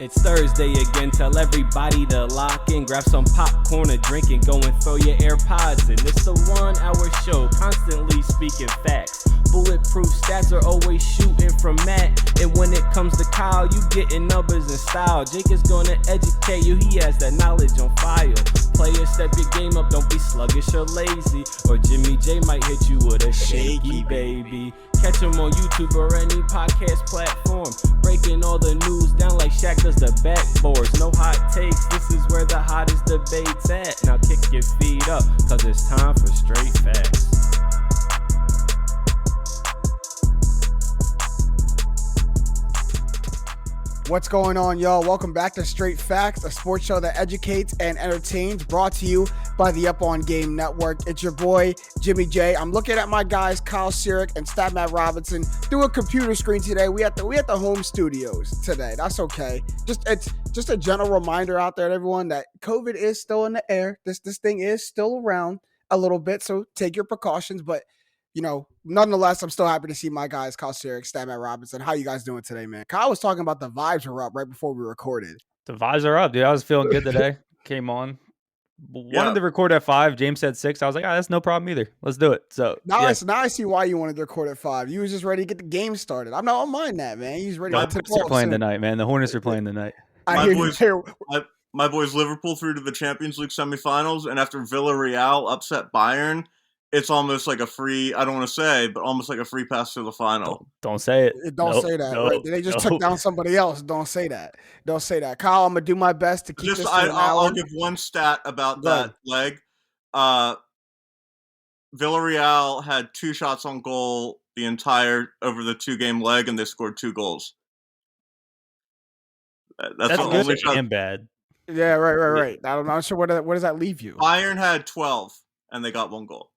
It's Thursday again, tell everybody to lock in, grab some popcorn, a drink, and go and throw your AirPods in. It's the 1 hour show, constantly speaking facts. Bulletproof stats are always shooting from Matt. And when it comes to Kyle, you getting numbers and style. Jake is gonna educate you, he has that knowledge on file. Players, step your game up, don't be sluggish or lazy. Or Jimmy J might hit you with a shaky baby. Catch him on YouTube or any podcast platform. Breaking all the news down like Shaq does the backboards. No hot takes, this is where the hottest debate's at. Now kick your feet up, cause it's time for straight facts. What's going on, y'all? Welcome back to Straight Facts, a sports show that educates and entertains, brought to you by the Up On Game Network. It's your boy, Jimmy J. I'm looking at my guys, Kyle Sierick and Statman Robinson, through a computer screen today. We at the home studios today. That's okay. It's just a general reminder out there to everyone that COVID is still in the air. This thing is still around a little bit, so take your precautions. But nonetheless, I'm still happy to see my guys, Kyle Sierick, Statman Robinson. How you guys doing today, man? Kyle was talking about the vibes were up right before we recorded. The vibes are up, dude. I was feeling good today. Came on. Wanted to record at 5. James said 6. I was like, that's no problem either. Let's do it. So now I see why you wanted to record at 5. You was just ready to get the game started. I don't mind that, man. He's ready to Hornets are playing tonight, man. The Hornets are playing tonight. My boys Liverpool through to the Champions League semifinals, and after Villarreal upset Bayern, it's almost like a free, I don't want to say, but almost like a free pass to the final. Don't say it. Don't say that. Right? They just took down somebody else. Don't say that. Don't say that. Kyle, I'm going to do my best to keep this I'll give one stat about that leg. Villarreal had 2 shots on goal over the 2-game leg, and they scored 2 goals. That's the only shot. And bad. Yeah, right. I'm not sure where does that leave you. Bayern had 12, and they got 1 goal.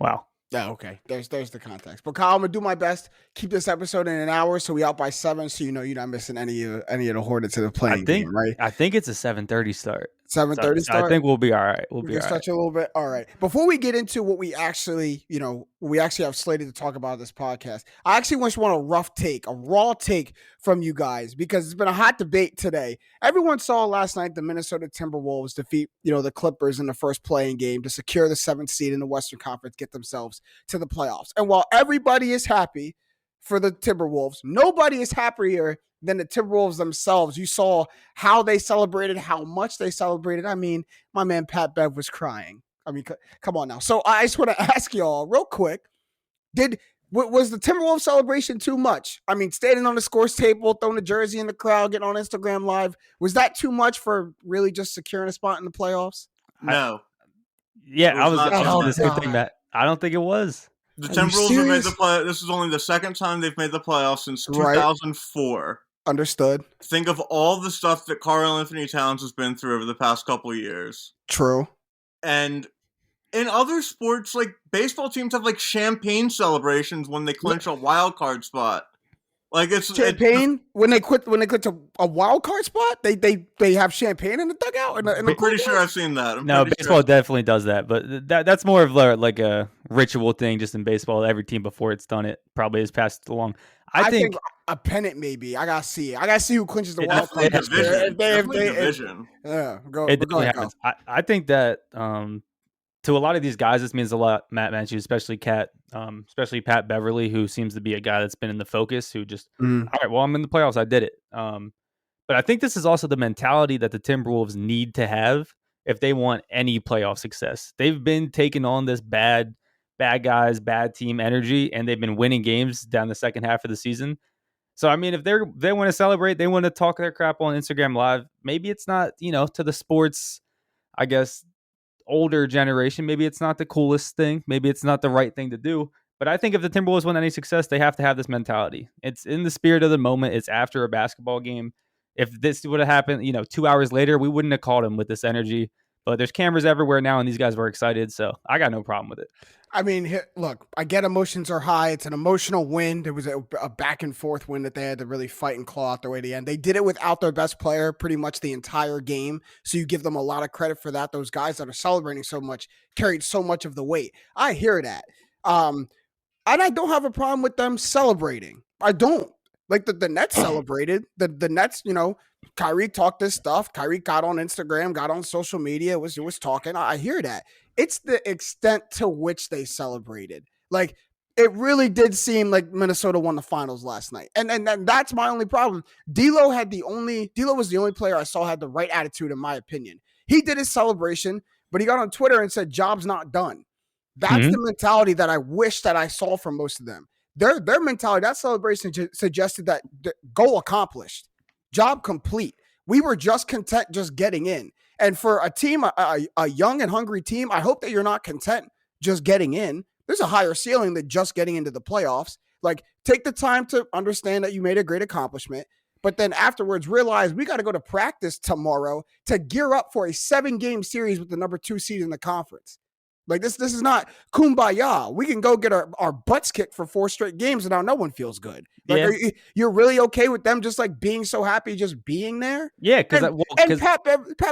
Wow. Yeah, okay. There's the context. But Kyle, I'm gonna do my best. Keep this episode in an hour, so we out by 7. So you're not missing any of the Hornets that are playing. Right? I think it's a 7:30 start. 7:30 start. I think we'll be all right. We'll stretch a little bit. All right. Before we get into what we actually have slated to talk about this podcast, I actually want a raw take from you guys, because it's been a hot debate today. Everyone saw last night the Minnesota Timberwolves defeat, the Clippers in the first playing game to secure the 7th seed in the Western Conference, get themselves to the playoffs. And while everybody is happy for the Timberwolves, nobody is happier than the Timberwolves themselves. You saw how they celebrated, how much they celebrated. I mean, my man Pat Bev was crying. I mean, come on now. So I just want to ask y'all real quick, was the Timberwolves celebration too much? I mean, standing on the scores table, throwing the jersey in the crowd, getting on Instagram Live, was that too much for really just securing a spot in the playoffs? No. I was the same thing, Matt. I don't think it was. The Timberwolves have made the play. This is only the second time they've made the playoffs since 2004. Right. Understood. Think of all the stuff that Karl-Anthony Towns has been through over the past couple of years. True. And in other sports, like baseball teams have like champagne celebrations when they clinch a wild card spot. Like it's champagne when they quit to a wild card spot. They have champagne in the dugout. I'm pretty sure I've seen that. Baseball definitely does that, but that's more of like a ritual thing. Just in baseball, every team before it's done it probably has passed it along. I think a pennant maybe. I gotta see it. I gotta see who clinches the wild card. Division. Yeah, it definitely happens. I think that to a lot of these guys, this means a lot. Matt mentioned, especially Pat Beverly, who seems to be a guy that's been in the focus, who just, all right, well, I'm in the playoffs. I did it. But I think this is also the mentality that the Timberwolves need to have if they want any playoff success. They've been taking on this bad guys, bad team energy, and they've been winning games down the second half of the season. So, I mean, if they want to celebrate, they want to talk their crap on Instagram Live, maybe it's not, to the sports, I guess, older generation, maybe it's not the coolest thing, maybe it's not the right thing to do, but I think if the Timberwolves want any success, they have to have this mentality. It's in the spirit of the moment. It's after a basketball game. If this would have happened 2 hours later, we wouldn't have called him with this energy, but there's cameras everywhere now and these guys were excited, so I got no problem with it. I mean, look, I get emotions are high. It's an emotional win. There was a back and forth win that they had to really fight and claw out their way to the end. They did it without their best player pretty much the entire game. So you give them a lot of credit for that. Those guys that are celebrating so much carried so much of the weight. I hear that. And I don't have a problem with them celebrating. I don't. Like the Nets celebrated. The Nets, Kyrie talked this stuff. Kyrie got on Instagram, got on social media, was talking. I hear that. It's the extent to which they celebrated. Like, it really did seem like Minnesota won the finals last night. And that's my only problem. D'Lo was the only player I saw had the right attitude, in my opinion. He did his celebration, but he got on Twitter and said, "Job's not done." That's the mentality that I wish that I saw from most of them. Their mentality, that celebration suggested that goal accomplished, job complete. We were just content just getting in. And for a team, a young and hungry team, I hope that you're not content just getting in. There's a higher ceiling than just getting into the playoffs. Like, take the time to understand that you made a great accomplishment, but then afterwards realize we got to go to practice tomorrow to gear up for a 7-game series with the number 2 seed in the conference. Like, this is not kumbaya. We can go get our butts kicked for 4 straight games and now no one feels good. Like, you're really okay with them just like being so happy just being there? Yeah, because Pat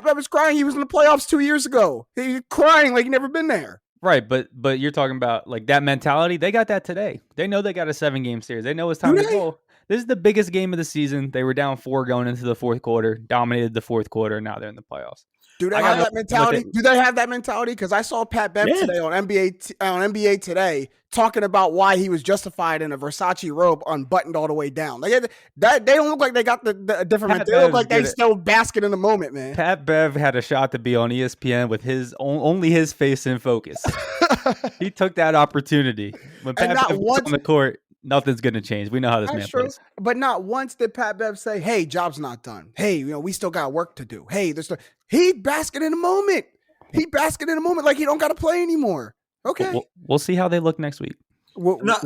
Bev was crying. He was in the playoffs 2 years ago. He was crying like he never been there. Right, but you're talking about like that mentality. They got that today. They know they got a 7-game series. They know it's time to go. This is the biggest game of the season. They were down 4 going into the fourth quarter, dominated the fourth quarter. Now they're in the playoffs. Do they have that mentality? Do they have that mentality? Because I saw Pat Bev today on NBA Today talking about why he was justified in a Versace robe unbuttoned all the way down. They don't look like they got the different mentality. They look like they still basking in the moment, man. Pat Bev had a shot to be on ESPN with only his face in focus. He took that opportunity. When Pat Bev was on the court, nothing's going to change. We know how this man plays. But not once did Pat Bev say, "Hey, job's not done. Hey, we still got work to do. Hey, he basking in the moment. He basking in the moment like he don't got to play anymore." Okay. We'll see how they look next week.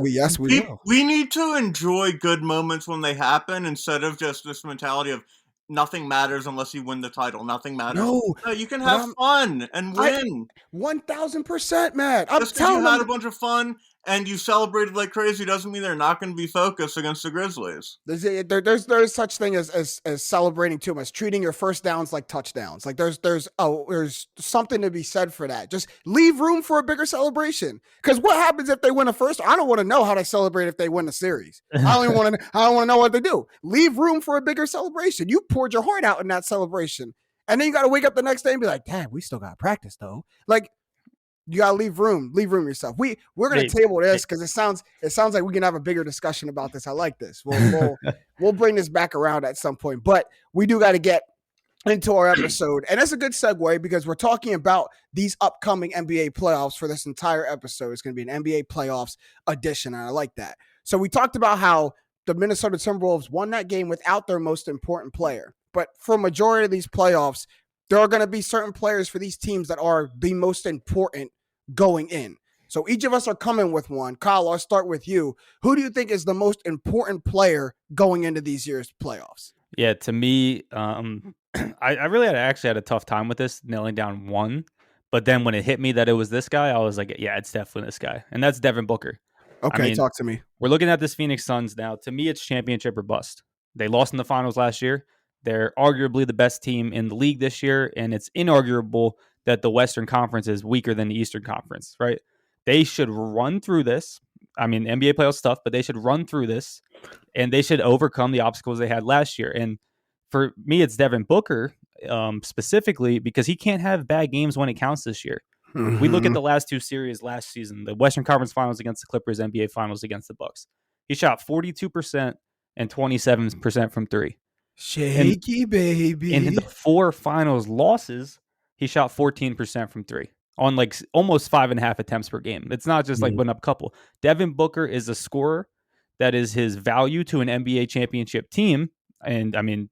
Yes, we will. We need to enjoy good moments when they happen instead of just this mentality of nothing matters unless you win the title. Nothing matters. No, you can have fun and win. 1,000%, Matt. Just because you had a bunch of fun and you celebrated like crazy doesn't mean they're not going to be focused against the Grizzlies. There's such thing as celebrating too much, treating your first downs like touchdowns. Like there's something to be said for that. Just leave room for a bigger celebration. Because what happens if they win a first? I don't want to know how they celebrate if they win the series. I don't want to know what they do. Leave room for a bigger celebration. You poured your heart out in that celebration, and then you got to wake up the next day and be like, "Damn, we still got to practice though." Like, you gotta leave room yourself. We're gonna table this because it sounds like we can have a bigger discussion about this. I like this. We'll bring this back around at some point, but we do got to get into our episode, and that's a good segue because we're talking about these upcoming NBA playoffs for this entire episode. It's gonna be an NBA playoffs edition, and I like that. So we talked about how the Minnesota Timberwolves won that game without their most important player, but for a majority of these playoffs, there are going to be certain players for these teams that are the most important going in. So each of us are coming with one. Kyle, I'll start with you. Who do you think is the most important player going into these year's playoffs? Yeah, to me, I really actually had a tough time with this, nailing down one. But then when it hit me that it was this guy, I was like, yeah, it's definitely this guy. And that's Devin Booker. Okay, talk to me. We're looking at this Phoenix Suns now. To me, it's championship or bust. They lost in the finals last year. They're arguably the best team in the league this year, and it's inarguable that the Western Conference is weaker than the Eastern Conference, right? They should run through this. I mean, NBA playoff stuff, but they should run through this, and they should overcome the obstacles they had last year. And for me, it's Devin Booker specifically because he can't have bad games when it counts this year. Mm-hmm. We look at the last 2 series last season, the Western Conference Finals against the Clippers, NBA Finals against the Bucks. He shot 42% and 27% from 3. Shaky baby. And in the 4 finals losses, he shot 14% from 3 on like almost 5.5 attempts per game. It's not just like putting up a couple. Devin Booker is a scorer. That is his value to an NBA championship team. And I mean,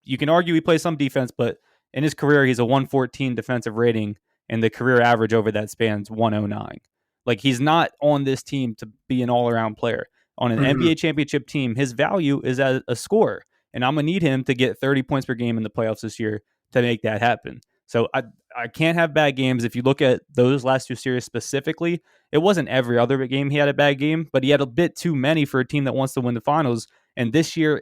you can argue he plays some defense, but in his career, he's a 114 defensive rating, and the career average over that spans 109. Like, he's not on this team to be an all-around player. On an NBA championship team, his value is as a scorer. And I'm going to need him to get 30 points per game in the playoffs this year to make that happen. So I can't have bad games. If you look at those last 2 series specifically, it wasn't every other game he had a bad game, but he had a bit too many for a team that wants to win the finals. And this year,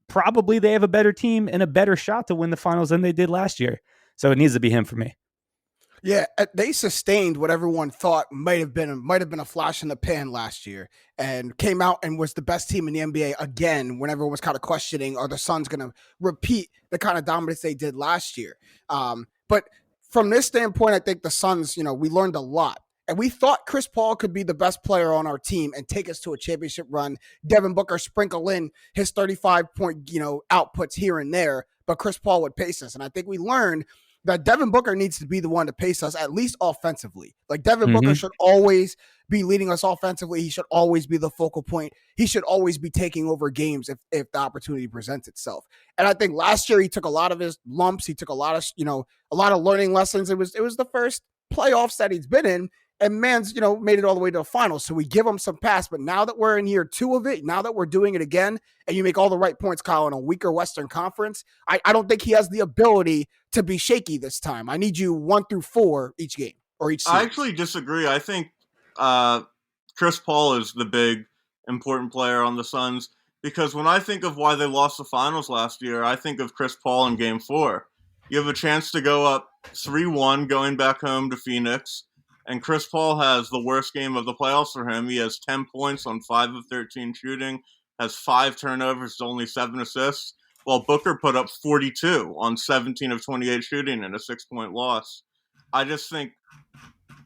probably they have a better team and a better shot to win the finals than they did last year. So it needs to be him for me. Yeah, they sustained what everyone thought might have been a flash in the pan last year, and came out and was the best team in the NBA again. When everyone was kind of questioning, are the Suns going to repeat the kind of dominance they did last year? But from this standpoint, I think the Suns, we learned a lot. And we thought Chris Paul could be the best player on our team and take us to a championship run. Devin Booker sprinkle in his 35-point, outputs here and there, but Chris Paul would pace us. And I think we learned that Devin Booker needs to be the one to pace us, at least offensively. Like, Devin Booker should always be leading us offensively. He should always be the focal point. He should always be taking over games if the opportunity presents itself. And I think last year he took a lot of his lumps. He took a lot of learning lessons. It was the first playoffs that he's been in. And man's, made it all the way to the finals. So we give him some pass. But now that we're in year 2 of it, now that we're doing it again, and you make all the right points, Kyle, in a weaker Western Conference, I don't think he has the ability to be shaky this time. I need you 1 through 4 each game or each series. I actually disagree. I think Chris Paul is the big important player on the Suns, because when I think of why they lost the finals last year, I think of Chris Paul in Game 4. You have a chance to go up 3-1 going back home to Phoenix, and Chris Paul has the worst game of the playoffs for him. He has 10 points on 5 of 13 shooting, has 5 turnovers, only 7 assists, while Booker put up 42 on 17 of 28 shooting and a 6-point loss. I just think,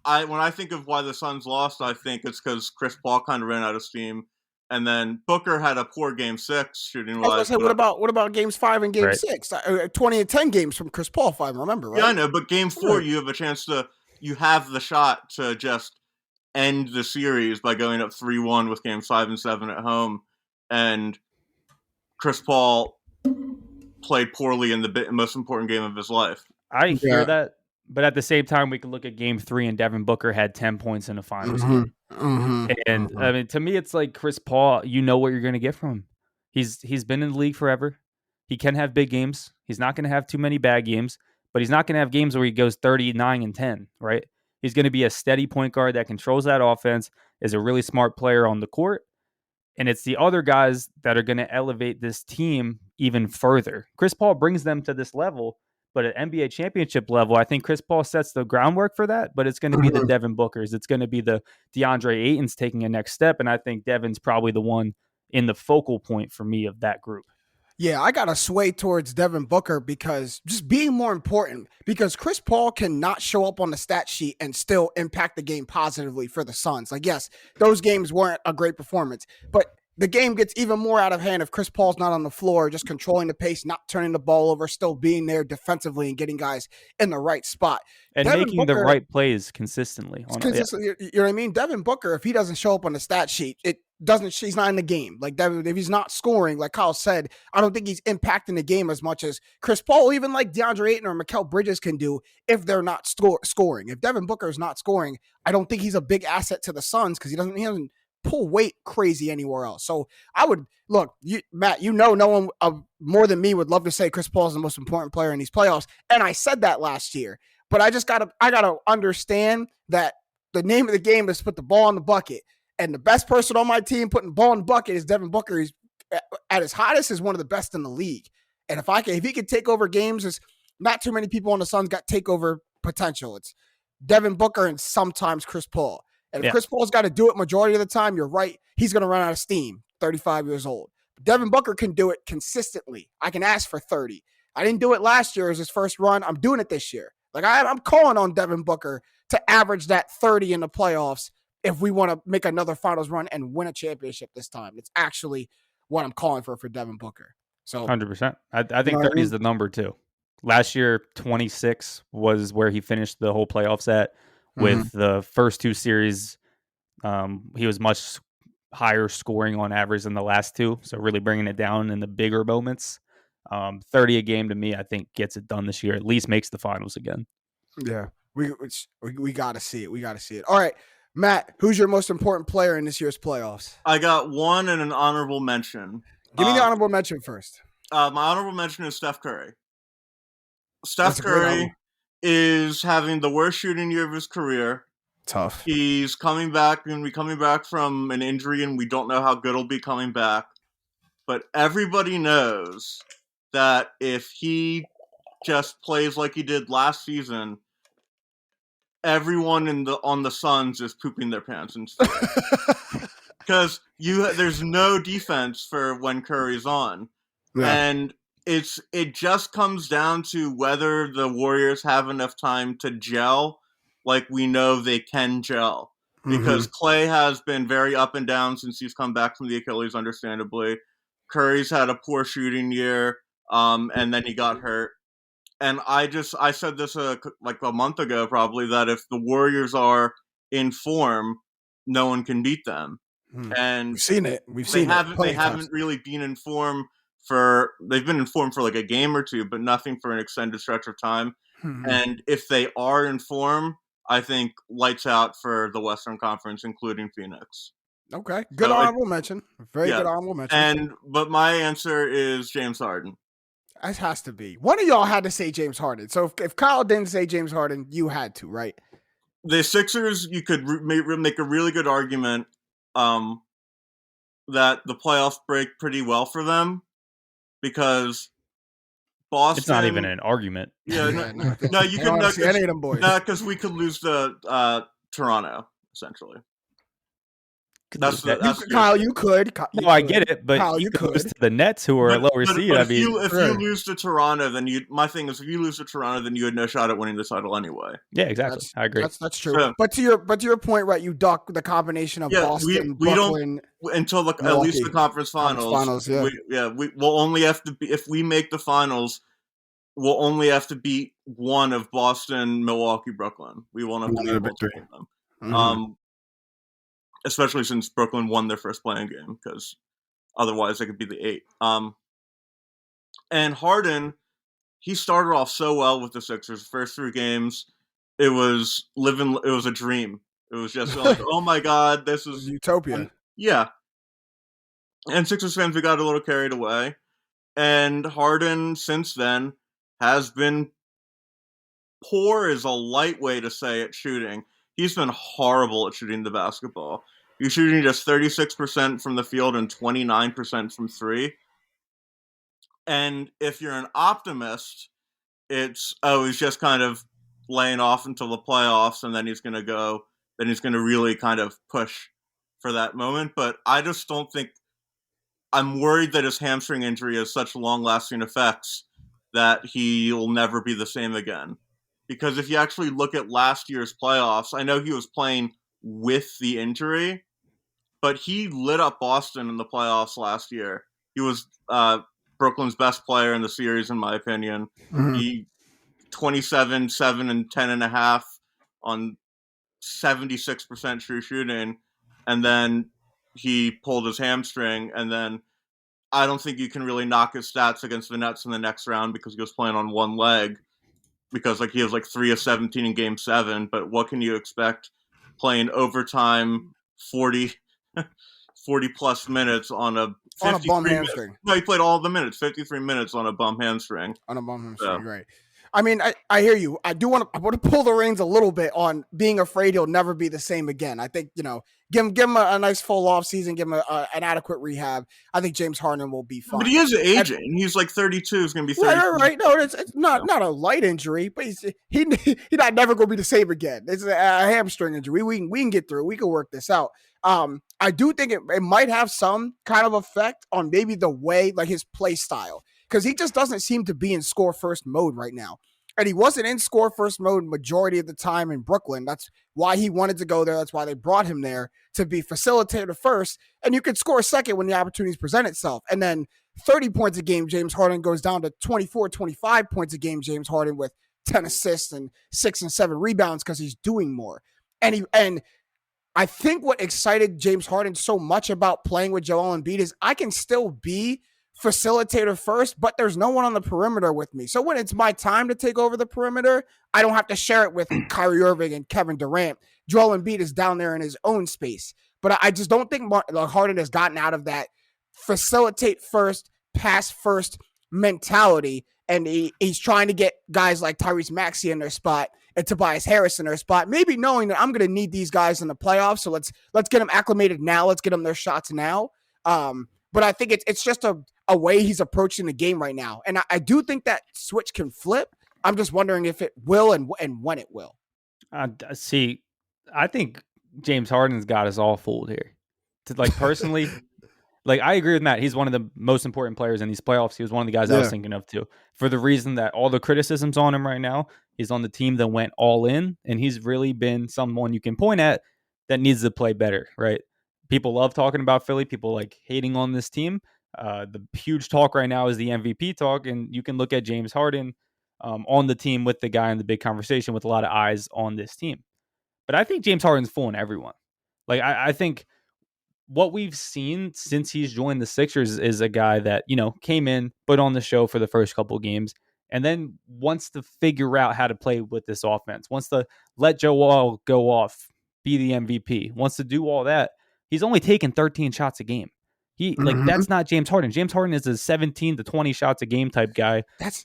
when I think of why the Suns lost, I think it's because Chris Paul kind of ran out of steam, and then Booker had a poor Game 6 shooting wise. What about Games 5 and Game 6? 20 and 10 games from Chris Paul, if I remember right. Yeah, I know, but Game 4 you have a chance you have the shot to just end the series by going up 3-1 with Game 5 and 7 at home, and Chris Paul played poorly in the most important game of his life. I hear that, but at the same time, we can look at Game 3 and Devin Booker had 10 points in the finals. And I mean, to me, it's like Chris Paul, you know what you're going to get from him. He's been in the league forever. He can have big games. He's not going to have too many bad games, but he's not going to have games where he goes 39 and 10, right? He's going to be a steady point guard that controls that offense, is a really smart player on the court, and it's the other guys that are going to elevate this team even further. Chris Paul brings them to this level, but at NBA championship level, I think Chris Paul sets the groundwork for that, but it's going to be the Devin Bookers. It's going to be the DeAndre Aytons taking a next step, and I think Devin's probably the one in the focal point for me of that group. Yeah, I got to sway towards Devin Booker because just being more important, because Chris Paul cannot show up on the stat sheet and still impact the game positively for the Suns. Like, yes, those games weren't a great performance, but the game gets even more out of hand if Chris Paul's not on the floor, just controlling the pace, not turning the ball over, still being there defensively and getting guys in the right spot. And Devin making Booker, the right plays consistently. You know what I mean? Devin Booker, if he doesn't show up on the stat sheet, he's not in the game. Like, Devin, if he's not scoring, like Kyle said, I don't think he's impacting the game as much as Chris Paul, even like DeAndre Ayton or Mikal Bridges can do if they're not scoring. If Devin Booker is not scoring, I don't think he's a big asset to the Suns because he doesn't pull weight crazy anywhere else. So I would look, Matt, no one more than me would love to say Chris Paul is the most important player in these playoffs. And I said that last year, but I gotta understand that the name of the game is to put the ball in the bucket. And the best person on my team putting the ball in the bucket is Devin Booker. He's at his hottest is one of the best in the league. And if he could take over games, there's not too many people on the Suns got takeover potential. It's Devin Booker and sometimes Chris Paul. And if Chris Paul's got to do it majority of the time, you're right. He's going to run out of steam, 35 years old. But Devin Booker can do it consistently. I can ask for 30. I didn't do it last year as his first run. I'm doing it this year. Like, I'm calling on Devin Booker to average that 30 in the playoffs if we want to make another finals run and win a championship this time. It's actually what I'm calling for Devin Booker. So 100%. I think 30 is the number too. Last year, 26 was where he finished the whole playoffs at. With the first 2 series, he was much higher scoring on average than the last 2. So really bringing it down in the bigger moments. 30 a game to me, I think gets it done this year. At least makes the finals again. Yeah, we got to see it. We got to see it. All right, Matt, who's your most important player in this year's playoffs? I got one and an honorable mention. Give me the honorable mention first. My honorable mention is Steph Curry. Steph Curry is having the worst shooting year of his career. Tough. He's coming back from an injury, and we don't know how good he'll be coming back. But everybody knows that if he just plays like he did last season, everyone on the Suns is pooping their pants in fear. Because there's no defense for when Curry's on. Yeah. And it just comes down to whether the Warriors have enough time to gel like we know they can gel. Because Klay has been very up and down since he's come back from the Achilles, understandably. Curry's had a poor shooting year, and then he got hurt. And I said this like a month ago probably, that if the Warriors are in form, no one can beat them. And we've seen it. They haven't really been in form they've been in form for like a game or two, but nothing for an extended stretch of time. And if they are in form, I think lights out for the Western Conference, including Phoenix. Okay. Good honorable mention. Very good honorable mention. But my answer is James Harden. It has to be. One of y'all had to say James Harden. So if Kyle didn't say James Harden, you had to, right? The Sixers, you could make a really good argument that the playoffs break pretty well for them, because Boston. It's not even an argument. Yeah, no, you could not any of them boys. No, because we could lose to Toronto essentially. Kyle, you could. I get it, but Kyle, you could lose to the Nets, who are a lower seed. If you lose to Toronto, then my thing is, if you lose to Toronto, then you had no shot at winning the title anyway. Yeah, exactly. I agree. That's true. So, but to your point, right? You duck the combination of Boston, we Brooklyn, don't until at least the conference finals. We will only have to be, if we make the finals, we'll only have to beat one of Boston, Milwaukee, Brooklyn. We won't have to beat multiple of them. Especially since Brooklyn won their first playing game, because otherwise they could be the 8. And Harden, he started off so well with the Sixers. First 3 games, it was a dream. It was just like, oh my God, this is utopia. Yeah. And Sixers fans, we got a little carried away. And Harden, since then, has been poor is a light way to say it shooting. He's been horrible at shooting the basketball. He's shooting just 36% from the field and 29% from 3. And if you're an optimist, he's just kind of laying off until the playoffs, and then he's going to really kind of push for that moment. But I just don't think, I'm worried that his hamstring injury has such long-lasting effects that he'll never be the same again. Because if you actually look at last year's playoffs, I know he was playing with the injury, but he lit up Boston in the playoffs last year. He was Brooklyn's best player in the series, in my opinion. He 27, 7, and 10.5 on 76% true shooting, and then he pulled his hamstring, and then I don't think you can really knock his stats against the Nets in the next round because he was playing on one leg. Because he was 3 of 17 in Game 7, but what can you expect playing overtime 40 plus minutes on a bum hamstring? No, he played all the minutes, 53 minutes on a bum hamstring. Right. I mean, I hear you. I want to pull the reins a little bit on being afraid he'll never be the same again. I think, give him a nice full off season, give him an adequate rehab. I think James Harden will be fine. But he is aging. He's 32. He's going to be 30. Right. No, it's not a light injury, but he's not never going to be the same again. It's a hamstring injury. We can get through. We can work this out. I do think it might have some kind of effect on maybe the way, his play style, because he just doesn't seem to be in score first mode right now. And he wasn't in score first mode majority of the time in Brooklyn. That's why he wanted to go there. That's why they brought him there, to be facilitator first. And you could score second when the opportunities present itself. And then 30 points a game, James Harden goes down to 24, 25 points a game, James Harden, with 10 assists and 6 and 7 rebounds because he's doing more. And I think what excited James Harden so much about playing with Joel Embiid is I can still be facilitator first, but there's no one on the perimeter with me. So when it's my time to take over the perimeter, I don't have to share it with Kyrie Irving and Kevin Durant. Joel Embiid is down there in his own space. But I just don't think Harden has gotten out of that facilitate first, pass first mentality. And he's trying to get guys like Tyrese Maxey in their spot and Tobias Harris in their spot, maybe knowing that I'm going to need these guys in the playoffs. So let's get them acclimated now. Let's get them their shots now. But I think it's just a way he's approaching the game right now. And I do think that switch can flip. I'm just wondering if it will and when it will. See, I think James Harden's got us all fooled here. Personally, I agree with Matt. He's one of the most important players in these playoffs. He was one of the guys I was thinking of too. For the reason that all the criticism's on him right now, he's on the team that went all in, and he's really been someone you can point at that needs to play better, right? People love talking about Philly. People like hating on this team. The huge talk right now is the MVP talk, and you can look at James Harden on the team with the guy in the big conversation with a lot of eyes on this team. But I think James Harden's fooling everyone. I think what we've seen since he's joined the Sixers is a guy that, came in, put on the show for the first couple of games, and then wants to figure out how to play with this offense, wants to let Joe Wall go off, be the MVP, wants to do all that. He's only taken 13 shots a game. That's not James Harden. James Harden is a 17 to 20 shots a game type guy. That's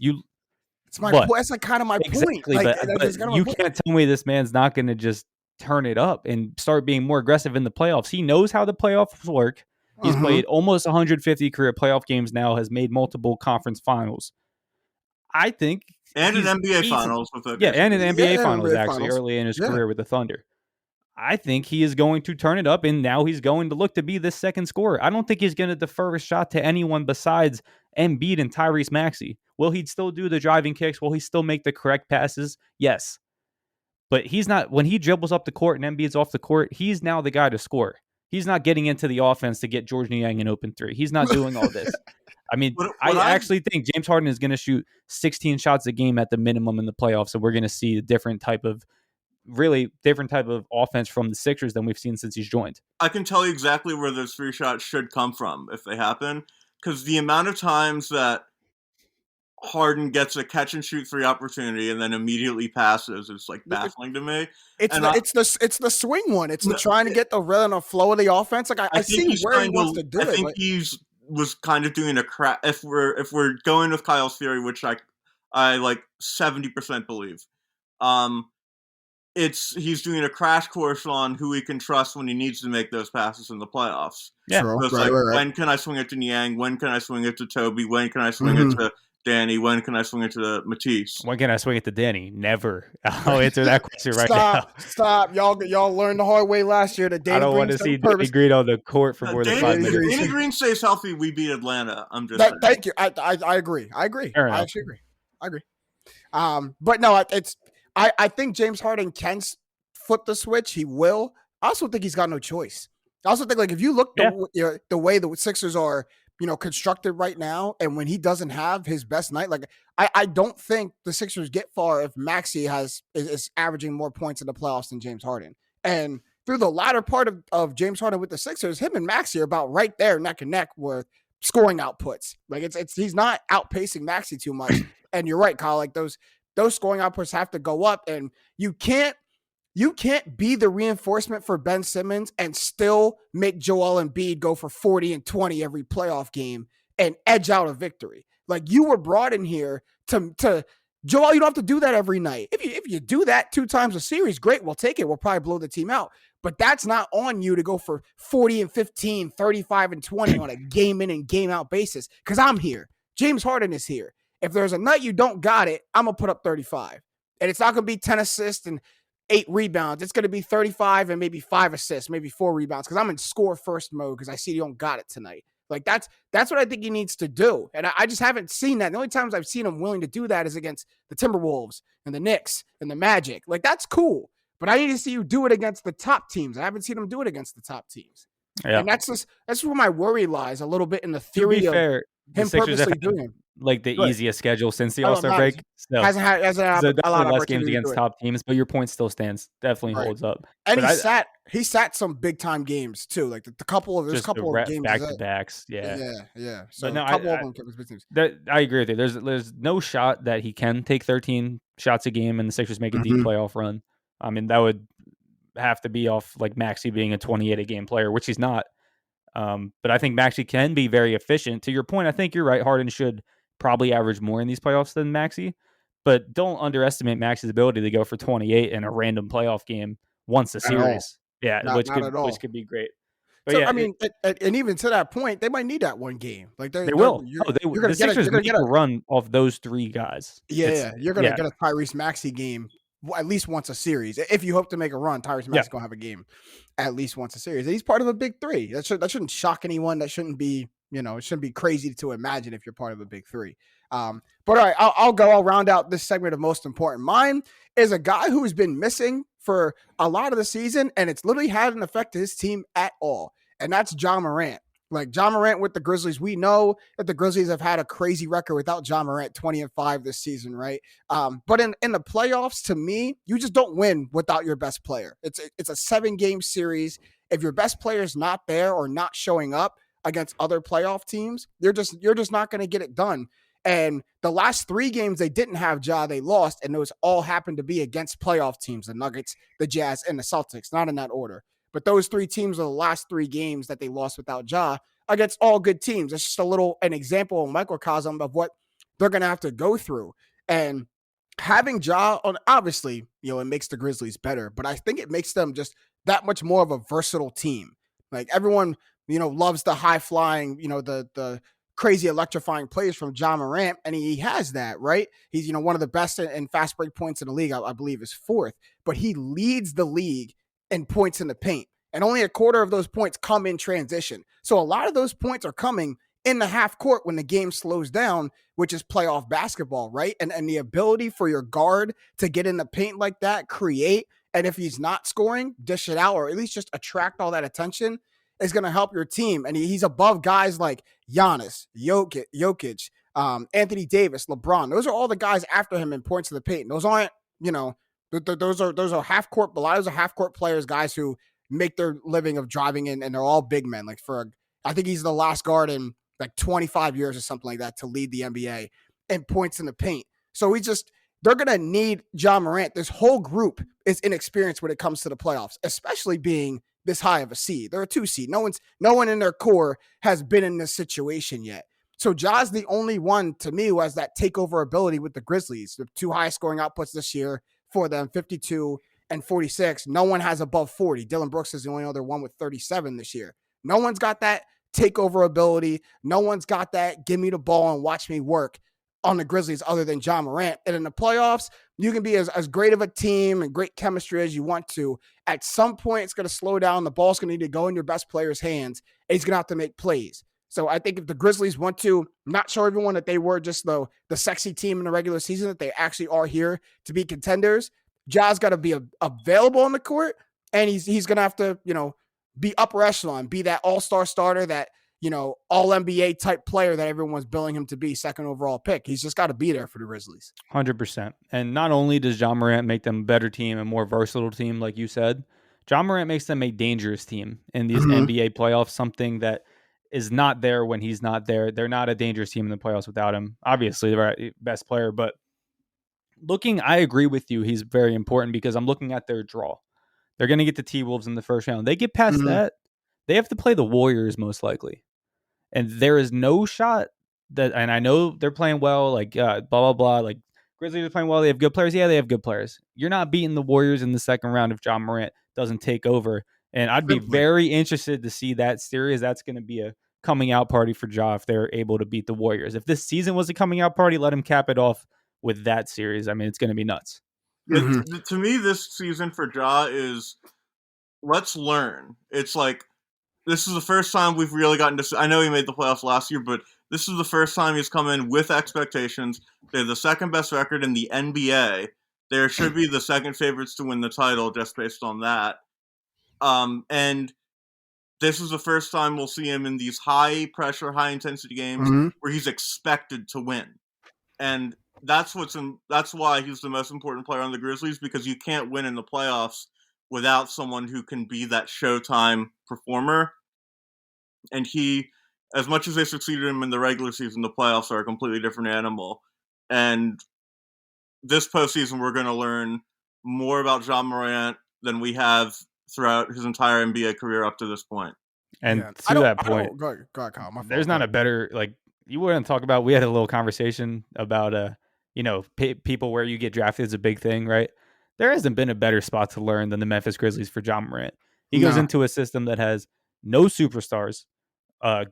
my point. That's kind of my point. But you can't tell me this man's not going to just turn it up and start being more aggressive in the playoffs. He knows how the playoffs work. He's played almost 150 career playoff games now, has made multiple conference finals. I think. And an NBA finals. And an NBA finals, actually, early in his career with the Thunder. I think he is going to turn it up, and now he's going to look to be this second scorer. I don't think he's going to defer a shot to anyone besides Embiid and Tyrese Maxey. Will he still do the driving kicks? Will he still make the correct passes? Yes. But he's not, when he dribbles up the court and Embiid's off the court, he's now the guy to score. He's not getting into the offense to get George Niang an open three. He's not doing all this. I mean, I actually think James Harden is going to shoot 16 shots a game at the minimum in the playoffs, so we're going to see a different type of offense from the Sixers than we've seen since he's joined. I can tell you exactly where those three shots should come from if they happen, because the amount of times that Harden gets a catch and shoot three opportunity and then immediately passes is baffling to me. It's the swing one. It's the trying to get the rhythm and flow of the offense. I see where he wants to do it. I think was kind of doing a crash. If we're going with Kyle's theory, which I 70% believe, he's doing a crash course on who he can trust when he needs to make those passes in the playoffs. Yeah, so it's right. When can I swing it to Niang? When can I swing it to Toby? When can I swing it to Danny? When can I swing it to Matisse? When can I swing it to Danny? Never. I'll answer that question right now. Stop. Y'all learned the hard way last year that Danny I don't want to see Danny Green on the court for more than 5 minutes. Danny Green stays healthy, we beat Atlanta. I'm just thank you. I agree. I actually agree. I agree. But no, I think James Harden can flip the switch. He will. I also think he's got no choice. I also think if you look the way the Sixers are, constructed right now, and when he doesn't have his best night, I don't think the Sixers get far if Maxey is averaging more points in the playoffs than James Harden. And through the latter part of James Harden with the Sixers, him and Maxey are about right there neck and neck with scoring outputs. He's not outpacing Maxey too much. And you're right, Kyle. Those scoring outputs have to go up, and you can't be the reinforcement for Ben Simmons and still make Joel Embiid go for 40 and 20 every playoff game and edge out a victory. You were brought in here to Joel. You don't have to do that every night. If you do that 2 times a series, great. We'll take it. We'll probably blow the team out. But that's not on you to go for 40 and 15, 35 and 20 on a game in and game out basis. Because I'm here. James Harden is here. If there's a night you don't got it, I'm going to put up 35. And it's not going to be 10 assists and 8 rebounds. It's going to be 35 and maybe 5 assists, maybe 4 rebounds, because I'm in score first mode because I see you don't got it tonight. That's what I think he needs to do. And I just haven't seen that. The only times I've seen him willing to do that is against the Timberwolves and the Knicks and the Magic. That's cool. But I need to see you do it against the top teams. I haven't seen him do it against the top teams. Yeah. And that's where my worry lies a little bit in the theory of him purposely doing it. The easiest schedule since the All-Star break. So hasn't had a lot of less games against top teams, but your point still stands. Definitely holds up. And he sat some big time games too. There's a couple of games back to backs. Yeah. So a couple of them was big teams. I agree with you. There's no shot that he can take 13 shots a game and the Sixers make a deep playoff run. I mean, that would have to be off Maxey being a 28 a game player, which he's not. But I think Maxey can be very efficient. To your point, I think you're right. Harden should probably average more in these playoffs than Maxey, but don't underestimate Maxey's ability to go for 28 in a random playoff game once a series. Which could be great. But and even to that point, they might need that one game. They will. The Sixers make a run off those 3 guys. You're gonna get a Tyrese Maxey game at least once a series. If you hope to make a run, Tyrese Maxey's going to have a game at least once a series. And he's part of a big three. That shouldn't shock anyone. That shouldn't be, it shouldn't be crazy to imagine if you're part of a big three. But all right, I'll round out this segment of most important. Mine is a guy who's been missing for a lot of the season, and it's literally had an effect to his team at all. And that's Ja Morant. Like Ja Morant with the Grizzlies, we know that the Grizzlies have had a crazy record without Ja Morant, 20-5 this season, right? But in the playoffs, to me, you just don't win without your best player. It's a 7-game series. If your best player is not there or not showing up against other playoff teams, you're just not going to get it done. And the last 3 games they didn't have Ja, they lost, and those all happened to be against playoff teams, the Nuggets, the Jazz, and the Celtics, not in that order. But those 3 teams are the last 3 games that they lost without Ja against all good teams. It's just an example, a microcosm of what they're going to have to go through. And having Ja on, obviously, it makes the Grizzlies better, but I think it makes them just that much more of a versatile team. Like everyone, loves the high flying, the crazy electrifying plays from Ja Morant, and he has that, right? He's, one of the best in fast break points in the league. I believe is 4th, but he leads the league in points in the paint. And only a quarter of those points come in transition. So a lot of those points are coming in the half court when the game slows down, which is playoff basketball, right? And the ability for your guard to get in the paint like that, create, and if he's not scoring, dish it out, or at least just attract all that attention is going to help your team. And he's above guys like Giannis, Jokic, Anthony Davis, LeBron. Those are all the guys after him in points in the paint. Those aren't, those are half court, but a lot of those are half court players, guys who make their living of driving in, and they're all big men. Like I think he's the last guard in like 25 years or something like that to lead the NBA in points in the paint. So they're going to need Ja Morant. This whole group is inexperienced when it comes to the playoffs, especially being this high of a seed. They're a 2 seed. No one in their core has been in this situation yet. So Ja's the only one to me who has that takeover ability with the Grizzlies. The 2 highest scoring outputs this year for them, 52 and 46. No one has above 40. Dylan Brooks is the only other one with 37 this year. No one's got that takeover ability. No one's got that give me the ball and watch me work on the Grizzlies other than Ja Morant. And in the playoffs, you can be as great of a team and great chemistry as you want to. At some point, it's going to slow down. The ball's going to need to go in your best player's hands, and he's going to have to make plays. So I think if the Grizzlies want to not show everyone that they were just the sexy team in the regular season, that they actually are here to be contenders, Ja's got to be available on the court, and he's going to have to, be upper echelon, be that all-star starter, that, all-NBA type player that everyone's billing him to be, 2nd overall pick. He's just got to be there for the Grizzlies. 100%. And not only does Ja Morant make them a better team, a more versatile team, like you said, Ja Morant makes them a dangerous team in these NBA playoffs, something that is not there when he's not there. They're not a dangerous team in the playoffs without him. Obviously, they're the best player, but I agree with you. He's very important because I'm looking at their draw. They're going to get the T-Wolves in the first round. They get past that, they have to play the Warriors most likely. And there is no shot that, and I know they're playing well, like blah, blah, blah. Like Grizzlies are playing well. They have good players. Yeah, they have good players. You're not beating the Warriors in the second round if Ja Morant doesn't take over. And I'd be very interested to see that series. That's going to be a coming out party for Ja if they're able to beat the Warriors. If this season was a coming out party, let him cap it off with that series. I mean, it's going to be nuts. To me, this season for Ja is let's learn. It's like this is the first time we've really gotten to. I know he made the playoffs last year, but this is the first time he's come in with expectations. They're the 2nd best record in the NBA. They should be the 2nd favorites to win the title just based on that. And this is the first time we'll see him in these high pressure, high intensity games where he's expected to win. And that's why he's the most important player on the Grizzlies, because you can't win in the playoffs without someone who can be that showtime performer. And he, as much as they succeeded him in the regular season, the playoffs are a completely different animal. And this postseason, we're going to learn more about Ja Morant than we have throughout his entire NBA career up to this point. And to that point, go ahead, Kyle, my fault. There's not a better, like, you wouldn't talk about, we had a little conversation about, people where you get drafted is a big thing, right? There hasn't been a better spot to learn than the Memphis Grizzlies for Ja Morant. He goes into a system that has no superstars,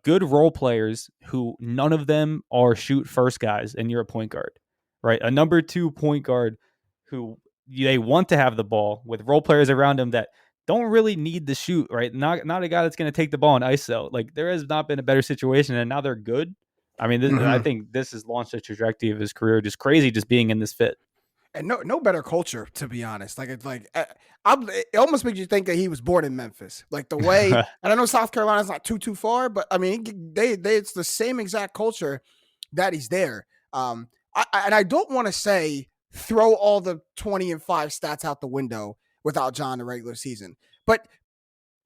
good role players who none of them are shoot first guys, and you're a point guard, right? A number 2 point guard who they want to have the ball with role players around him that don't really need to shoot, right? Not a guy that's going to take the ball in ISO. Like, there has not been a better situation, and now they're good. I mean, I think this has launched a trajectory of his career. Just crazy, just being in this fit. And no better culture, to be honest. Like it's like it almost makes you think that he was born in Memphis. Like the way, and I know South Carolina's not too far, but I mean, they it's the same exact culture that he's there. And I don't want to say throw all the 20-5 stats out the window without John in the regular season, but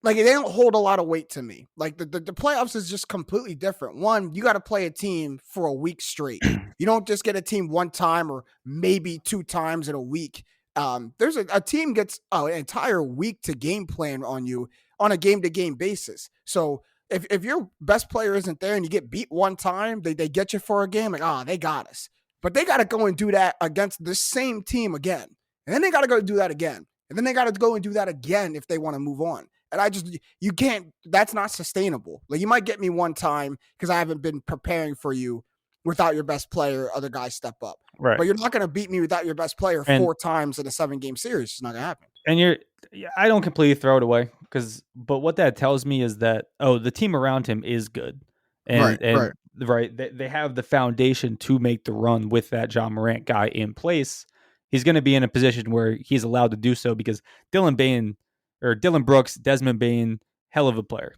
like they don't hold a lot of weight to me. Like the playoffs is just completely different. One, you got to play a team for a week straight. You don't just get a team one time or maybe two times in a week. There's a team gets an entire week to game plan on you on a game to game basis. So if your best player isn't there and you get beat one time, they get you for a game, like, they got us. But they got to go and do that against the same team again. And then they got to go do that again. And then they got to go and do that again if they want to move on. And you can't, that's not sustainable. Like, you might get me one time because I haven't been preparing for you without your best player, other guys step up. Right. But you're not going to beat me without your best player 4 times in a 7-game series. It's not going to happen. And I don't completely throw it away but what that tells me is that, the team around him is good. And they have the foundation to make the run with that John Morant guy in place. He's going to be in a position where he's allowed to do so because Dillon Brooks, Desmond Bane, hell of a player.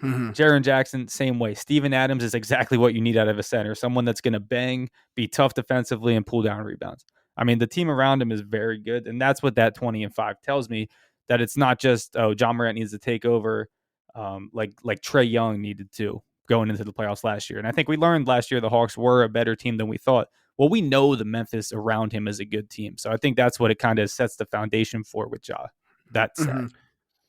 Mm-hmm. Jaren Jackson, same way. Steven Adams is exactly what you need out of a center. Someone that's going to bang, be tough defensively, and pull down rebounds. I mean, the team around him is very good, and that's what that 20-5 tells me, that it's not just, John Morant needs to take over like Trae Young needed to going into the playoffs last year. And I think we learned last year the Hawks were a better team than we thought. Well, we know the Memphis around him is a good team. So I think that's what it kind of sets the foundation for with Ja. That's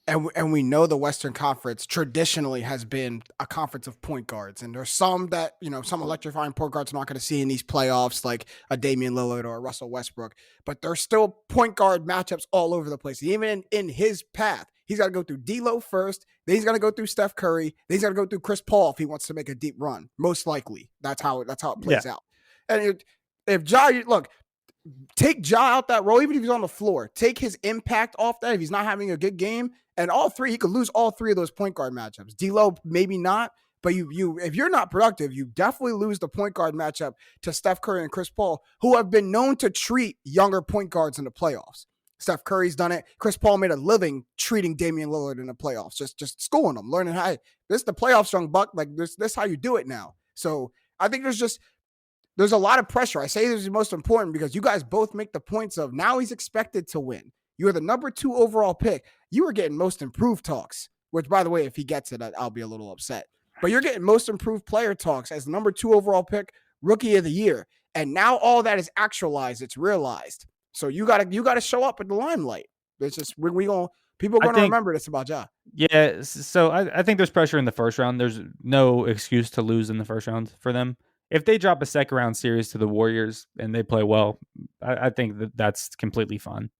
And we know the Western Conference traditionally has been a conference of point guards. And there's some that, some electrifying point guards are not going to see in these playoffs, like a Damian Lillard or a Russell Westbrook. But there's still point guard matchups all over the place. Even in his path, he's got to go through D'Lo first. Then he's got to go through Steph Curry. Then he's got to go through Chris Paul if he wants to make a deep run. Most likely, that's how it plays out. And if Ja, look, take Ja out that role, even if he's on the floor, take his impact off that if he's not having a good game. And he could lose all 3 of those point guard matchups. D'Lo, maybe not, but if you're not productive, you definitely lose the point guard matchup to Steph Curry and Chris Paul, who have been known to treat younger point guards in the playoffs. Steph Curry's done it. Chris Paul made a living treating Damian Lillard in the playoffs, just schooling them, learning how this is the playoffs, young buck. Like this how you do it now. So I think there's a lot of pressure. I say this is the most important because you guys both make the points of now he's expected to win. You're the number 2 overall pick. You were getting most improved talks, which, by the way, if he gets it, I'll be a little upset. But you're getting most improved player talks as the number 2 overall pick, rookie of the year. And now all that is actualized. It's realized. So you gotta show up in the limelight. It's just people are gonna remember this about Ja. Yeah. So I think there's pressure in the first round. There's no excuse to lose in the first round for them. If they drop a second round series to the Warriors and they play well, I think that's completely fine.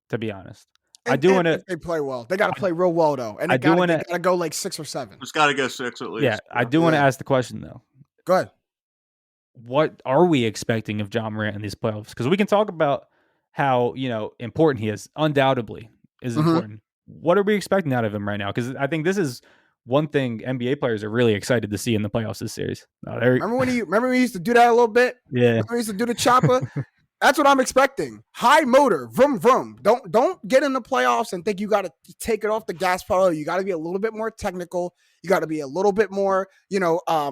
To be honest, I do want to. If they play well, they got to play real well though, and they got to go like 6 or 7. It's got to go 6 at least. Yeah, I do want to ask the question though. Go ahead. What are we expecting of John Morant in these playoffs? Because we can talk about how important he is. Undoubtedly, is important. What are we expecting out of him right now? Because I think this is one thing NBA players are really excited to see in the playoffs this series. Remember when he used to do that a little bit? Yeah, remember he used to do the chopper. That's what I'm expecting. High motor, vroom vroom. Don't get in the playoffs and think you got to take it off the gas pedal. You got to be a little bit more technical. You got to be a little bit more,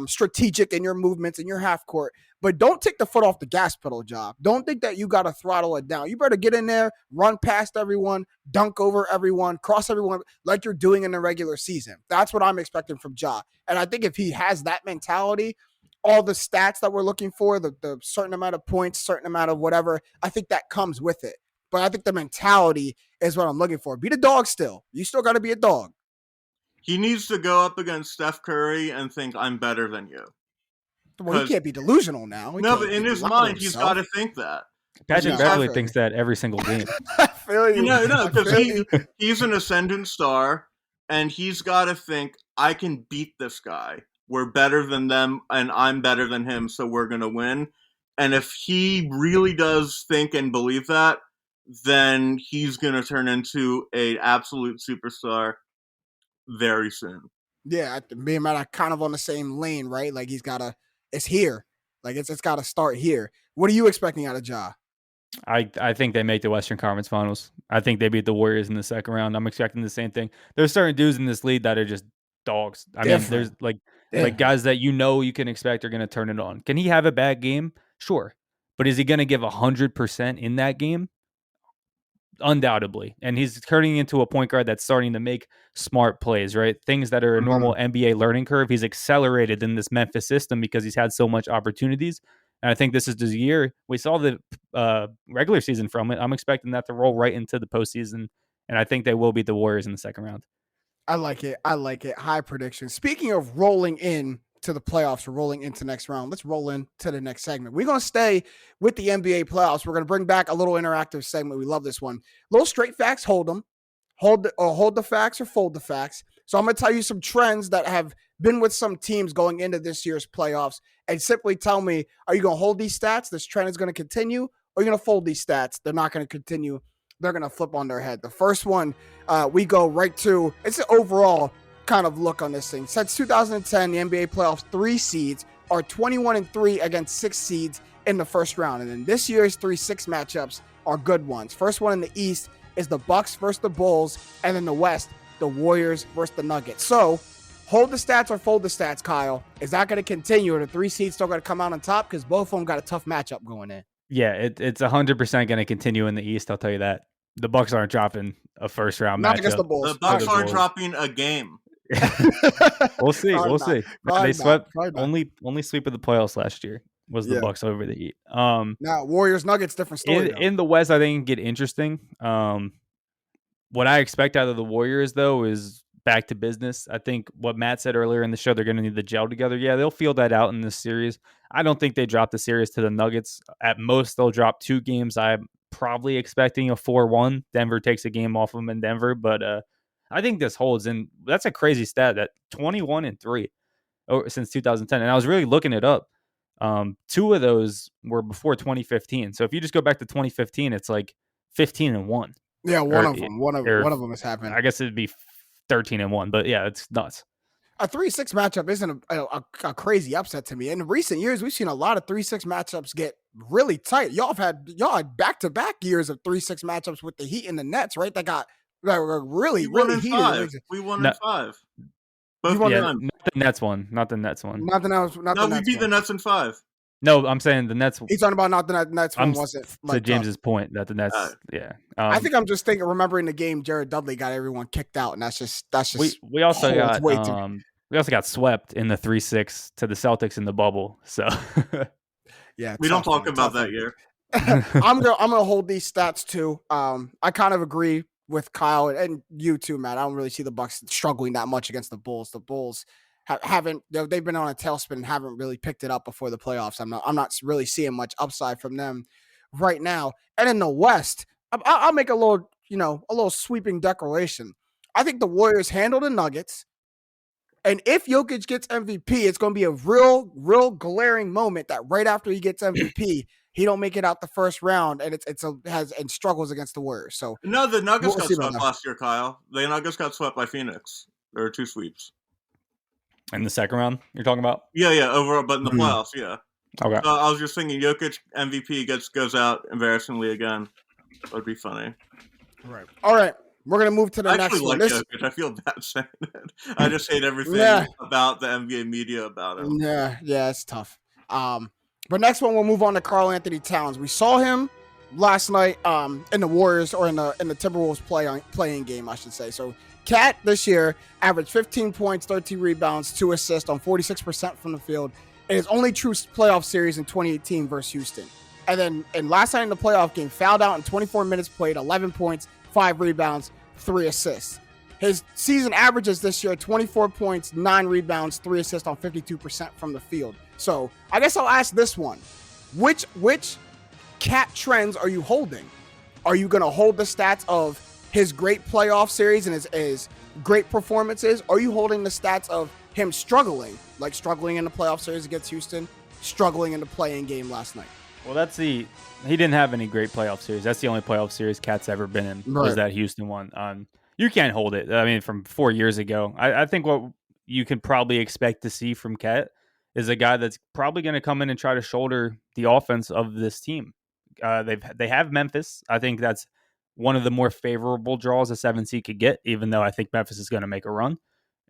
strategic in your movements in your half court. But don't take the foot off the gas pedal, job. Don't think that you got to throttle it down. You better get in there, run past everyone, dunk over everyone, cross everyone like you're doing in the regular season. That's what I'm expecting from Ja. And I think if he has that mentality, all the stats that we're looking for, the certain amount of points, certain amount of whatever, I think that comes with it. But I think the mentality is what I'm looking for. Be the dog still. You still got to be a dog. He needs to go up against Steph Curry and think, I'm better than you. Well, he can't be delusional now. But in his mind, he's got to think that. Patrick Beverley thinks that every single game. I feel you. No, because he's an ascendant star, and he's got to think, I can beat this guy. We're better than them, and I'm better than him, so we're going to win. And if he really does think and believe that, then he's going to turn into an absolute superstar very soon. Yeah, me and Matt are kind of on the same lane, right? Like it's here. Like it's got to start here. What are you expecting out of Ja? I think they make the Western Conference Finals. I think they beat the Warriors in the second round. I'm expecting the same thing. There's certain dudes in this league that are just dogs. I mean, there's like guys that you can expect are going to turn it on. Can he have a bad game? Sure. But is he going to give 100% in that game? Undoubtedly. And he's turning into a point guard that's starting to make smart plays, right? Things that are a normal NBA learning curve. He's accelerated in this Memphis system because he's had so much opportunities. And I think this is the year. We saw the regular season from it. I'm expecting that to roll right into the postseason. And I think they will beat the Warriors in the second round. I like it. High prediction. Speaking of rolling in to the playoffs or rolling into next round, let's roll into the next segment. We're going to stay with the NBA playoffs. We're going to bring back a little interactive segment. We love this one. Little straight facts, hold them. Hold the facts or fold the facts. So I'm going to tell you some trends that have been with some teams going into this year's playoffs and simply tell me, are you going to hold these stats? This trend is going to continue, or are you going to fold these stats? They're not going to continue. They're going to flip on their head. The first one, we go right to, it's an overall kind of look on this thing. Since 2010, the NBA playoffs 3 seeds are 21-3 against 6 seeds in the first round. And then this year's 3-6 matchups are good ones. First one in the East is the Bucks versus the Bulls. And in the West, the Warriors versus the Nuggets. So hold the stats or fold the stats, Kyle. Is that going to continue? Or the 3 seeds still going to come out on top? Because both of them got a tough matchup going in. Yeah, it's 100% going to continue in the East. I'll tell you that. The Bucks aren't dropping a first round matchup. Not against the Bulls. The Bucks aren't dropping a game. We'll see. They swept only sweep of the playoffs last year was the Bucks over the Heat. Now Warriors Nuggets different story. In the West, I think it can get interesting. What I expect out of the Warriors though is back to business. I think what Matt said earlier in the show, they're going to need to gel together. Yeah, they'll feel that out in this series. I don't think they drop the series to the Nuggets. At most, they'll drop 2 games. I'm probably expecting a 4-1. Denver takes a game off them in Denver, but I think this holds, and that's a crazy stat that 21-3 since 2010. And I was really looking it up. 2 of those were before 2015. So if you just go back to 2015, it's like 15-1. Yeah, one of them has happened. I guess it'd be 13-1, but yeah, it's nuts. A 3-6 matchup isn't a crazy upset to me. In recent years, we've seen a lot of 3-6 matchups get really tight. Y'all had back-to-back years of 3-6 matchups with the Heat and the Nets, right? That were really heated. We won in 5. Both not the Nets one. Not the Nets one. We beat the Nets in 5. No, I'm saying the Nets. He's talking about not the Nets one. Wasn't to James's point that the Nets. I think I'm just remembering the game Jared Dudley got everyone kicked out, and that's just. We also got swept in the 3-6 to the Celtics in the bubble. So yeah, we don't talk about that year. I'm gonna hold these stats too. I kind of agree with Kyle and you too, Matt. I don't really see the Bucks struggling that much against the Bulls. The Bulls haven't they've been on a tailspin and haven't really picked it up before the playoffs. I'm not really seeing much upside from them right now. And in the West, I'll make a little sweeping declaration. I think the Warriors handle the Nuggets. And if Jokic gets MVP, it's going to be a real glaring moment that right after he gets MVP, he don't make it out the first round, and and struggles against the Warriors. So no, the Nuggets got swept last year, Kyle. The Nuggets got swept by Phoenix. There were 2 sweeps. In the second round, you're talking about? Yeah, overall, but in the playoffs, yeah. Okay. I was just thinking, Jokic MVP goes out embarrassingly again. That would be funny. All right. We're going to move to the next one. Jokic. I feel bad saying it. I just hate everything about the NBA media about him. Yeah, it's tough. But next one, we'll move on to Karl Anthony Towns. We saw him last night in the Warriors or in the Timberwolves playing game, I should say. So Cat this year averaged 15 points, 13 rebounds, 2 assists on 46% from the field in his only true playoff series in 2018 versus Houston. And then last night in the playoff game, fouled out in 24 minutes played, 11 points, 5 rebounds, 3 assists. His season averages this year, 24 points, 9 rebounds, 3 assists on 52% from the field. So I guess I'll ask this one. Which Cat trends are you holding? Are you going to hold the stats of his great playoff series and his great performances? Or are you holding the stats of him struggling in the playoff series against Houston, struggling in the play-in game last night? Well, he didn't have any great playoff series. That's the only playoff series Cat's ever been in, was that Houston one. You can't hold it. I mean, from 4 years ago. I think what you can probably expect to see from Cat is a guy that's probably going to come in and try to shoulder the offense of this team. They have Memphis. I think that's one of the more favorable draws a 7 seed could get, even though I think Memphis is going to make a run.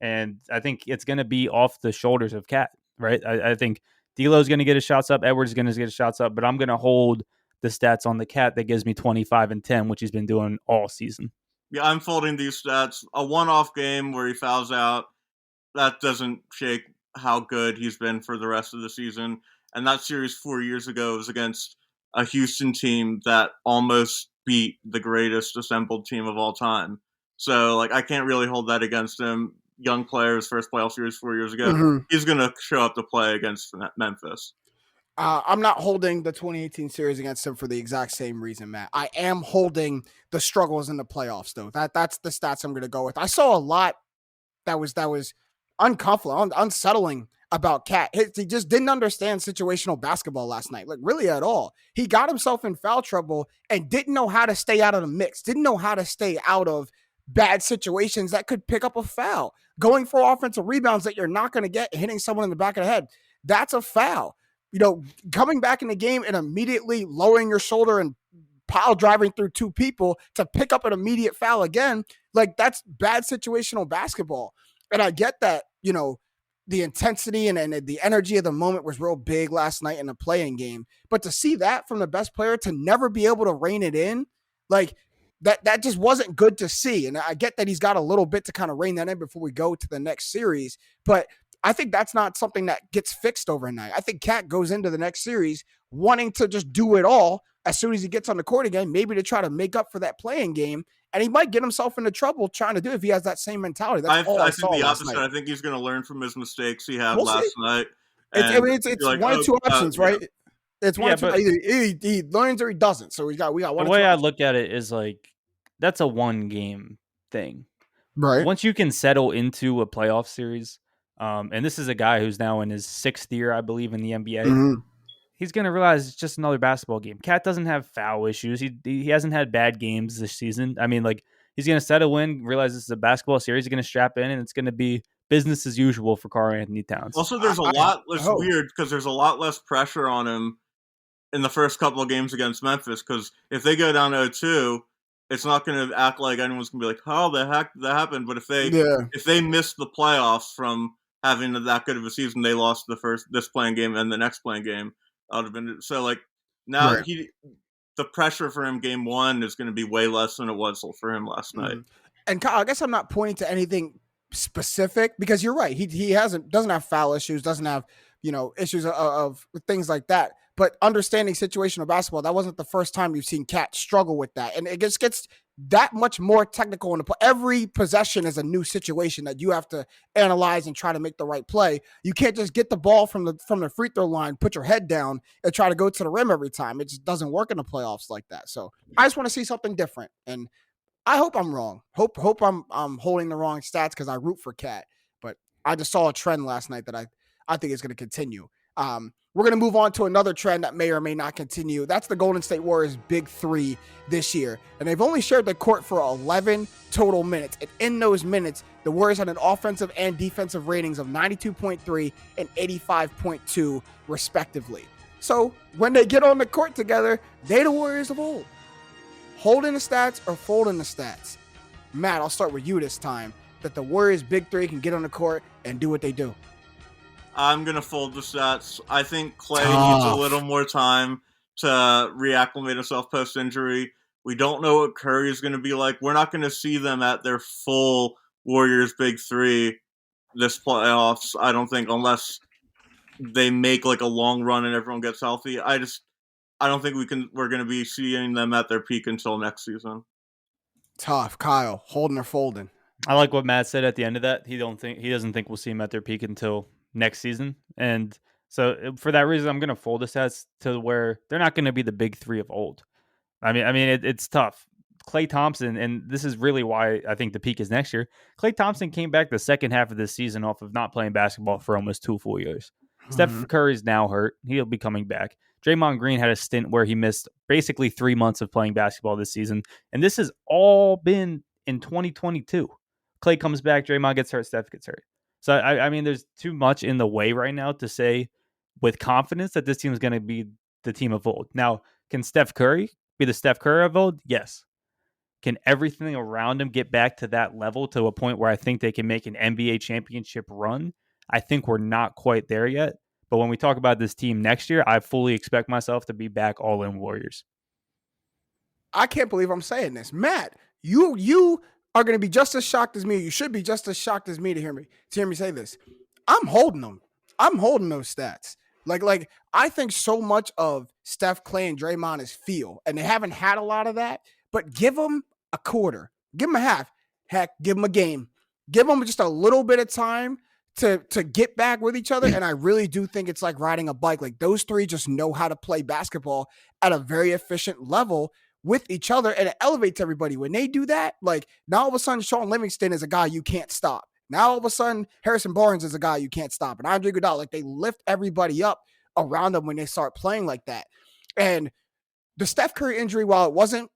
And I think it's going to be off the shoulders of Cat, right? I think D'Lo's going to get his shots up. Edwards is going to get his shots up. But I'm going to hold the stats on the Cat that gives me 25 and 10, which he's been doing all season. Yeah, I'm folding these stats. A one-off game where he fouls out, that doesn't shake how good he's been for the rest of the season. And that series 4 years ago was against a Houston team that almost beat the greatest assembled team of all time. So, like, I can't really hold that against him. Young player's first playoff series 4 years ago. Mm-hmm. He's going to show up to play against Memphis. I'm not holding the 2018 series against him for the exact same reason, Matt. I am holding the struggles in the playoffs, though. That's the stats I'm going to go with. I saw a lot that was uncomfortable, unsettling about Cat. He just didn't understand situational basketball last night, like really at all. He got himself in foul trouble and didn't know how to stay out of the mix, didn't know how to stay out of bad situations that could pick up a foul. Going for offensive rebounds that you're not going to get, hitting someone in the back of the head, that's a foul. You know, coming back in the game and immediately lowering your shoulder and pile driving through 2 people to pick up an immediate foul again, like that's bad situational basketball. And I get that, you know, the intensity and the energy of the moment was real big last night in the playing game. But to see that from the best player, to never be able to rein it in, like that just wasn't good to see. And I get that he's got a little bit to kind of rein that in before we go to the next series. But I think that's not something that gets fixed overnight. I think Cat goes into the next series wanting to just do it all as soon as he gets on the court again, maybe to try to make up for that playing game. And he might get himself into trouble trying to do it if he has that same mentality. That's all I think the opposite. I think he's going to learn from his mistakes he had last night. It's like, one of 2 options, right? Yeah. It's one of 2. Either he learns or he doesn't. So we got one. The way I look at it is like that's a 1-game thing, right? Once you can settle into a playoff series, and this is a guy who's now in his 6th year, I believe, in the NBA. Mm-hmm. He's going to realize it's just another basketball game. Cat doesn't have foul issues. He hasn't had bad games this season. I mean, like, he's going to settle in, realize this is a basketball series. He's going to strap in, and it's going to be business as usual for Karl-Anthony Towns. Also, there's a lot less weird because there's a lot less pressure on him in the first couple of games against Memphis, because if they go down 0-2, it's not going to act like anyone's going to be like, how the heck did that happen? But if they miss the playoffs from having that good of a season, they lost this playing game and the next playing game. Would have been so like now the pressure for him game 1 is going to be way less than it was for him last night. And Kyle, I guess I'm not pointing to anything specific because you're right. He doesn't have foul issues, doesn't have, you know, issues of things like that. But understanding situational basketball, that wasn't the first time you've seen Cat struggle with that. And it just gets that much more technical. Every possession is a new situation that you have to analyze and try to make the right play. You can't just get the ball from the free throw line, put your head down, and try to go to the rim every time. It just doesn't work in the playoffs like that. So I just want to see something different. And I hope I'm wrong. Hope I'm holding the wrong stats because I root for Cat. But I just saw a trend last night that I think is going to continue. We're going to move on to another trend that may or may not continue. That's the Golden State Warriors' big 3 this year. And they've only shared the court for 11 total minutes. And in those minutes, the Warriors had an offensive and defensive ratings of 92.3 and 85.2 respectively. So when they get on the court together, they're the Warriors of old. Holding the stats or folding the stats? Matt, I'll start with you this time. That the Warriors' big 3 can get on the court and do what they do. I'm going to fold the stats. I think Clay needs a little more time to reacclimate himself post-injury. We don't know what Curry is going to be like. We're not going to see them at their full Warriors big 3 this playoffs, I don't think, unless they make like a long run and everyone gets healthy. I don't think we're going to be seeing them at their peak until next season. Tough. Kyle, holding or folding? I like what Matt said at the end of that. He doesn't think we'll see them at their peak until next season. And so for that reason, I'm going to fold the stats to where they're not going to be the big 3 of old. I mean, it's tough. Klay Thompson, and this is really why I think the peak is next year. Klay Thompson came back the second half of this season off of not playing basketball for almost 2 full years. Steph Curry's now hurt. He'll be coming back. Draymond Green had a stint where he missed basically 3 months of playing basketball this season, and this has all been in 2022. Clay comes back, Draymond gets hurt, Steph gets hurt. So, I mean, there's too much in the way right now to say with confidence that this team is going to be the team of old. Now, can Steph Curry be the Steph Curry of old? Yes. Can everything around him get back to that level to a point where I think they can make an NBA championship run? I think we're not quite there yet. But when we talk about this team next year, I fully expect myself to be back all in Warriors. I can't believe I'm saying this. Matt, you are going to be just as shocked as me. You should be just as shocked as me to hear me say this. I'm holding them. I'm holding those stats. Like I think so much of Steph, Clay, and Draymond is feel, and they haven't had a lot of that. But give them a quarter. Give them a half. Heck, give them a game. Give them just a little bit of time to get back with each other. And I really do think it's like riding a bike. Like those three just know how to play basketball at a very efficient level with each other. And it elevates everybody. When they do that, like now all of a sudden Sean Livingston is a guy you can't stop. Now all of a sudden Harrison Barnes is a guy you can't stop. And Andre Iguodala, like they lift everybody up around them when they start playing like that. And the Steph Curry injury, while it wasn't,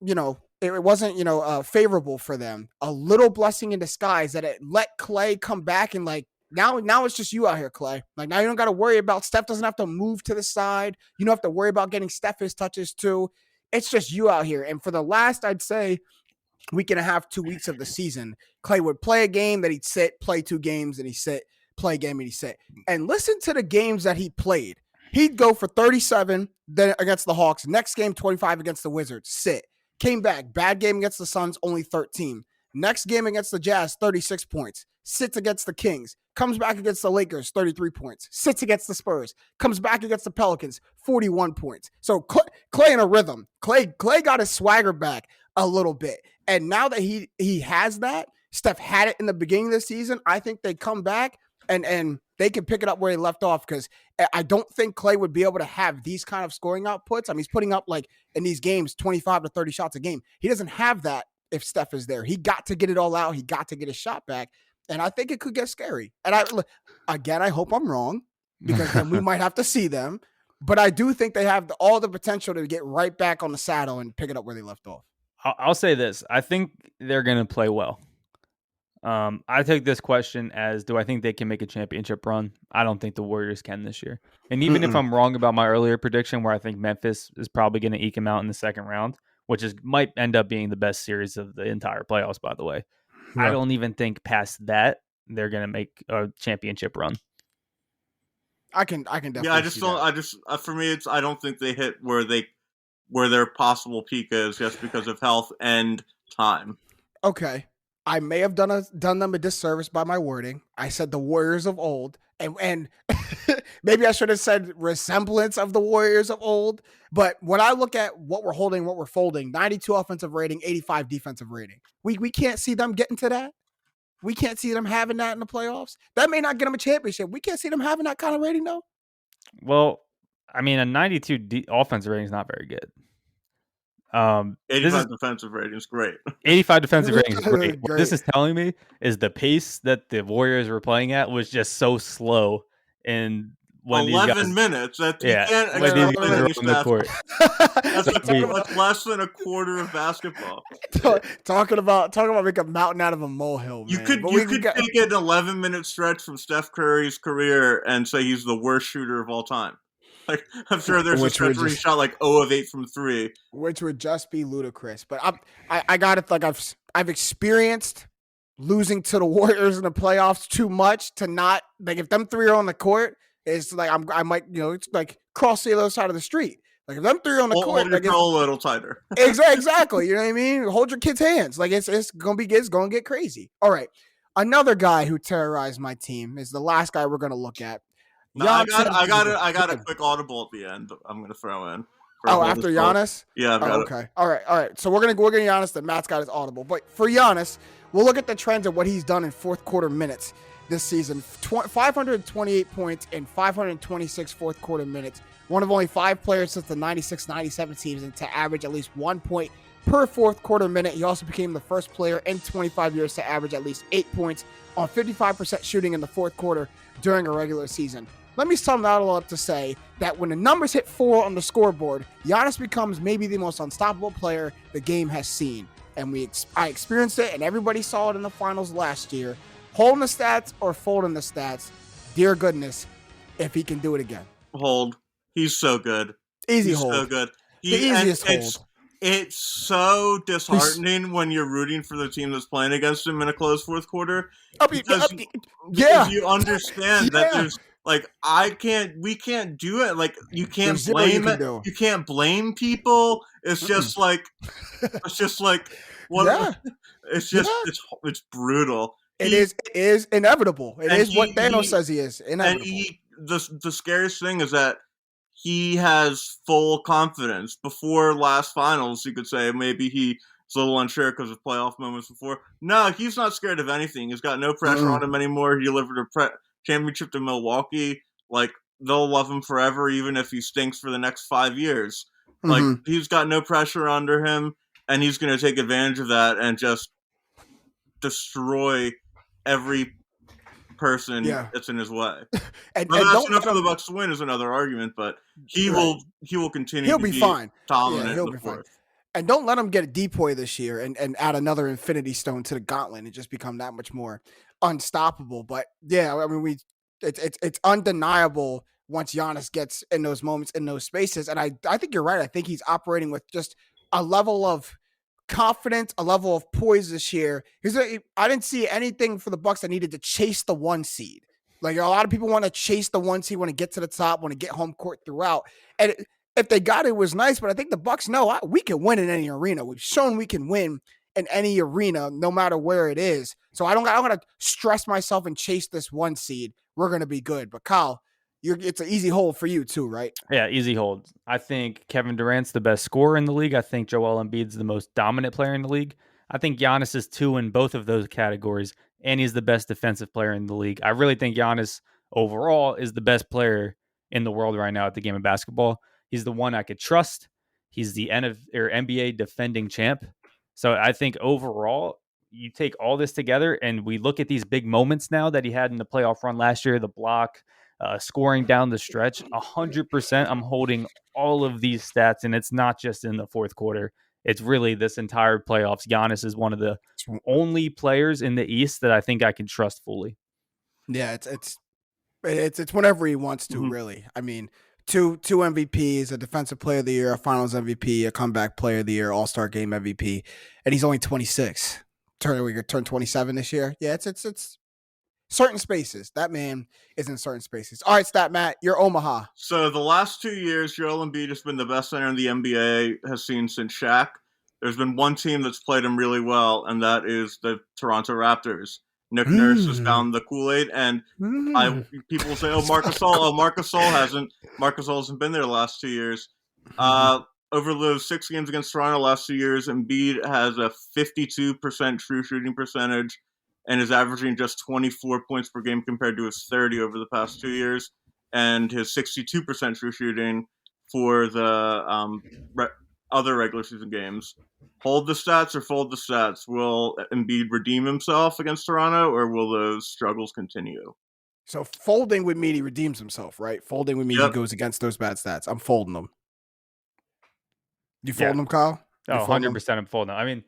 favorable for them, a little blessing in disguise that it let Clay come back and like, now it's just you out here, Clay. Like now you don't got to worry about Steph doesn't have to move to the side. You don't have to worry about getting Steph his touches too. It's just you out here. And for the last, I'd say, week and a half, 2 weeks of the season, Clay would play a game that he'd sit, play 2 games and he'd sit, play a game and he'd sit. And listen to the games that he played. He'd go for 37 then against the Hawks. Next game, 25 against the Wizards. Sit. Came back. Bad game against the Suns, only 13. Next game against the Jazz, 36 points. Sits against the Kings. Comes back against the Lakers, 33 points. Sits against the Spurs. Comes back against the Pelicans, 41 points. So Clay in a rhythm. Clay got his swagger back a little bit. And now that he has that, Steph had it in the beginning of the season. I think they come back and they can pick it up where he left off because I don't think Clay would be able to have these kind of scoring outputs. I mean, he's putting up like in these games 25 to 30 shots a game. He doesn't have that if Steph is there. He got to get it all out. He got to get his shot back. And I think it could get scary. And I hope I'm wrong because then we might have to see them. But I do think they have all the potential to get right back on the saddle and pick it up where they left off. I'll say this. I think they're going to play well. I take this question as, do I think they can make a championship run? I don't think the Warriors can this year. And even if I'm wrong about my earlier prediction where I think Memphis is probably going to eke them out in the second round, which might end up being the best series of the entire playoffs, by the way. Yeah. I don't even think past that they're going to make a championship run. I can definitely. Yeah, for me, I don't think they hit where their possible peak is just because of health and time. Okay. I may have done them a disservice by my wording. I said the Warriors of old, and maybe I should have said resemblance of the Warriors of old. But when I look at what we're holding, what we're folding, 92 offensive rating, 85 defensive rating, we can't see them getting to that. We can't see them having that in the playoffs. That may not get them a championship. We can't see them having that kind of rating, though. Well, I mean, a 92 offensive rating is not very good. 85 defensive rating is great. 85 defensive rating is great. What this is telling me is the pace that the Warriors were playing at was just so slow. And when 11 minutes. You can't expect the court. That's less than a quarter of basketball. Talking about make a mountain out of a molehill. Man. You could take an 11-minute stretch from Steph Curry's career and say he's the worst shooter of all time. Like, I'm sure there's a stretch where he shot like 0 of 8 from 3, which would just be ludicrous. But I got it. Like I've experienced losing to the Warriors in the playoffs too much to not like if them 3 are on the court, it's like I might it's like cross the other side of the street. Like if them 3 are on the court, hold your control a little tighter. Exactly. You know what I mean? Hold your kids' hands. Like it's gonna get crazy. All right. Another guy who terrorized my team is the last guy we're gonna look at. No, I got a quick audible at the end. I'm gonna throw in. After Giannis? Yeah, I've got it. Okay. All right. So we're gonna Giannis. Then Matt's got his audible. But for Giannis, we'll look at the trends of what he's done in fourth quarter minutes this season. 528 points in 526 fourth quarter minutes. One of only 5 players since the 96-97 season to average at least 1 point per fourth quarter minute. He also became the first player in 25 years to average at least 8 points on 55% shooting in the fourth quarter during a regular season. let me sum that all up to say that when the numbers hit 4 on the scoreboard, Giannis becomes maybe the most unstoppable player the game has seen. And I experienced it, and everybody saw it in the finals last year. Holding the stats or folding the stats, dear goodness, if he can do it again. Hold. He's so good. He's hold. So good. The easiest hold. It's so disheartening when you're rooting for the team that's playing against him in a close fourth quarter. Because you understand that there's we can't do it. Like, you can't blame it. You can't blame people. It's just like, what? Yeah. It's just, it's brutal. It is inevitable. It is what Thanos says he is. Inevitable. And the scariest thing is that he has full confidence. Before last finals, you could say maybe he's a little unsure because of playoff moments before. No, he's not scared of anything. He's got no pressure on him anymore. He delivered a championship to Milwaukee. Like, they'll love him forever, even if he stinks for the next 5 years. Like, he's got no pressure under him, and he's going to take advantage of that and just destroy every person that's in his way. and that's enough for the Bucks to win is another argument, but he will continue. He'll be fine. Dominant. He'll be fine. And don't let him get a depoy this year and add another Infinity Stone to the gauntlet and just become that much more unstoppable. But yeah, I mean, it's undeniable once Giannis gets in those moments, in those spaces. And I think you're right. I think he's operating with just a level of confidence, a level of poise this year. I didn't see anything for the Bucks that needed to chase the 1 seed. Like, a lot of people want to chase the 1 seed, want to get to the top, want to get home court throughout. And if they got it, it was nice. But I think the Bucks know we can win in any arena. We've shown we can win in any arena, no matter where it is. So I'm going to stress myself and chase this 1 seed. We're going to be good. But Kyle, it's an easy hold for you too, right? Yeah, easy hold. I think Kevin Durant's the best scorer in the league. I think Joel Embiid's the most dominant player in the league. I think Giannis is 2 in both of those categories, and he's the best defensive player in the league. I really think Giannis overall is the best player in the world right now at the game of basketball. He's the one I could trust. He's the NBA defending champ. So I think overall, you take all this together and we look at these big moments now that he had in the playoff run last year, the block, scoring down the stretch, 100%. I'm holding all of these stats, and it's not just in the fourth quarter. It's really this entire playoffs. Giannis is one of the only players in the East that I think I can trust fully. Yeah, it's whenever he wants to, really. I mean, two MVPs, a Defensive Player of the Year, a Finals MVP, a Comeback Player of the Year, All-Star Game MVP, and he's only 26. We could turn 27 this year. Yeah, it's certain spaces. That man is in certain spaces. All right, Stat Matt, you're Omaha. So the last 2 years, Joel Embiid has been the best center in the NBA has seen since Shaq. There's been one team that's played him really well, and that is the Toronto Raptors. Nick Nurse has found the Kool-Aid, and people will say, Marc Gasol hasn't. Marc Gasol hasn't been there the last 2 years. Over those 6 games against Toronto last 2 years, Embiid has a 52% true shooting percentage and is averaging just 24 points per game compared to his 30 over the past 2 years, and his 62% true shooting for the other regular season games. Hold the stats or fold the stats? Will Embiid redeem himself against Toronto, or will those struggles continue? So folding would mean he redeems himself, right? Folding would mean he goes against those bad stats. I'm folding them. You folding them, Kyle? Oh, 100% I'm folding them. I mean,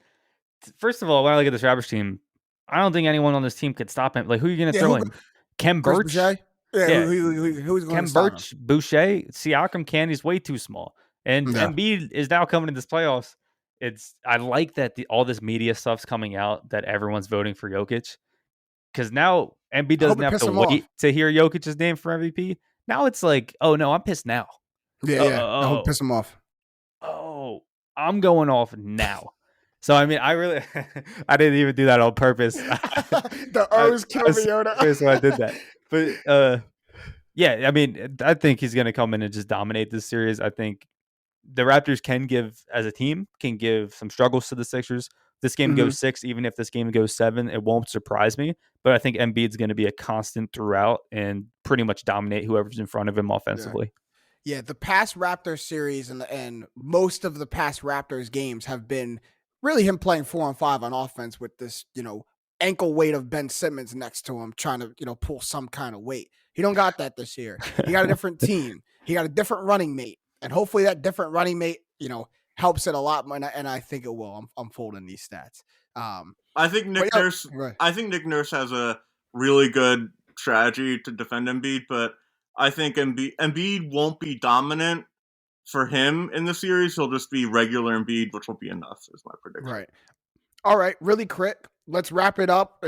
first of all, when I look at this Raptors team, I don't think anyone on this team could stop him. Like, who are you going to throw in? Kem Birch? Who's going Kem to stop Birch, him? Boucher, Siakam can. He's way too small. And Embiid is now coming in this playoffs. I like that all this media stuff's coming out that everyone's voting for Jokic. Because now Embiid doesn't have to wait to hear Jokic's name for MVP. Now it's like, oh no, I'm pissed now. I hope piss him off. Oh, I'm going off now. So, I mean, I didn't even do that on purpose. The O's kill me, Yoda. So I did that. But, yeah, I mean, I think he's going to come in and just dominate this series. I think the Raptors as a team, can give some struggles to the Sixers. This game goes 6, even if this game goes 7, it won't surprise me. But I think Embiid's going to be a constant throughout and pretty much dominate whoever's in front of him offensively. Yeah, the past Raptors series and most of the past Raptors games have been really him playing 4-on-5 on offense with this, ankle weight of Ben Simmons next to him, trying to, pull some kind of weight. He don't got that this year. He got a different team. He got a different running mate, and hopefully that different running mate, helps it a lot more. And I think it will. I'm folding these stats. I think Nick Nurse. Right. I think Nick Nurse has a really good strategy to defend Embiid, but I think Embiid won't be dominant for him in the series. He'll just be regular Embiid, which will be enough. Is my prediction. Right. All right. Really quick. Let's wrap it up.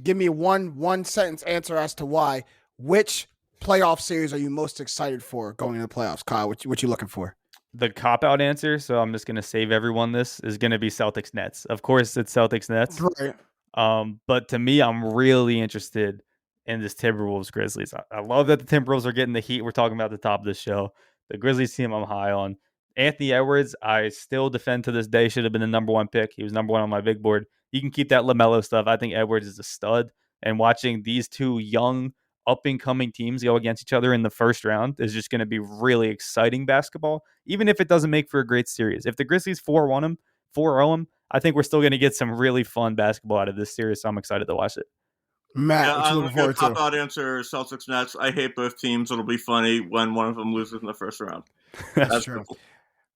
Give me one sentence answer as to why. Which playoff series are you most excited for going into the playoffs, Kyle? What you looking for? The cop-out answer, so I'm just going to save everyone this, is going to be Celtics-Nets. Of course, it's Celtics-Nets. Right. But to me, I'm really interested in this Timberwolves-Grizzlies. I love that the Timberwolves are getting the heat we're talking about at the top of the show. The Grizzlies team I'm high on. Anthony Edwards, I still defend to this day, should have been the number one pick. He was number one on my big board. You can keep that LaMelo stuff. I think Edwards is a stud. And watching these two young, up-and-coming teams go against each other in the first round is just going to be really exciting basketball, even if it doesn't make for a great series. If the Grizzlies 4-1 them, 4-0 them, I think we're still going to get some really fun basketball out of this series, so I'm excited to watch it. Matt, what you looking forward to? Top-out answer, Celtics Nets. I hate both teams. It'll be funny when one of them loses in the first round. That's true. Cool.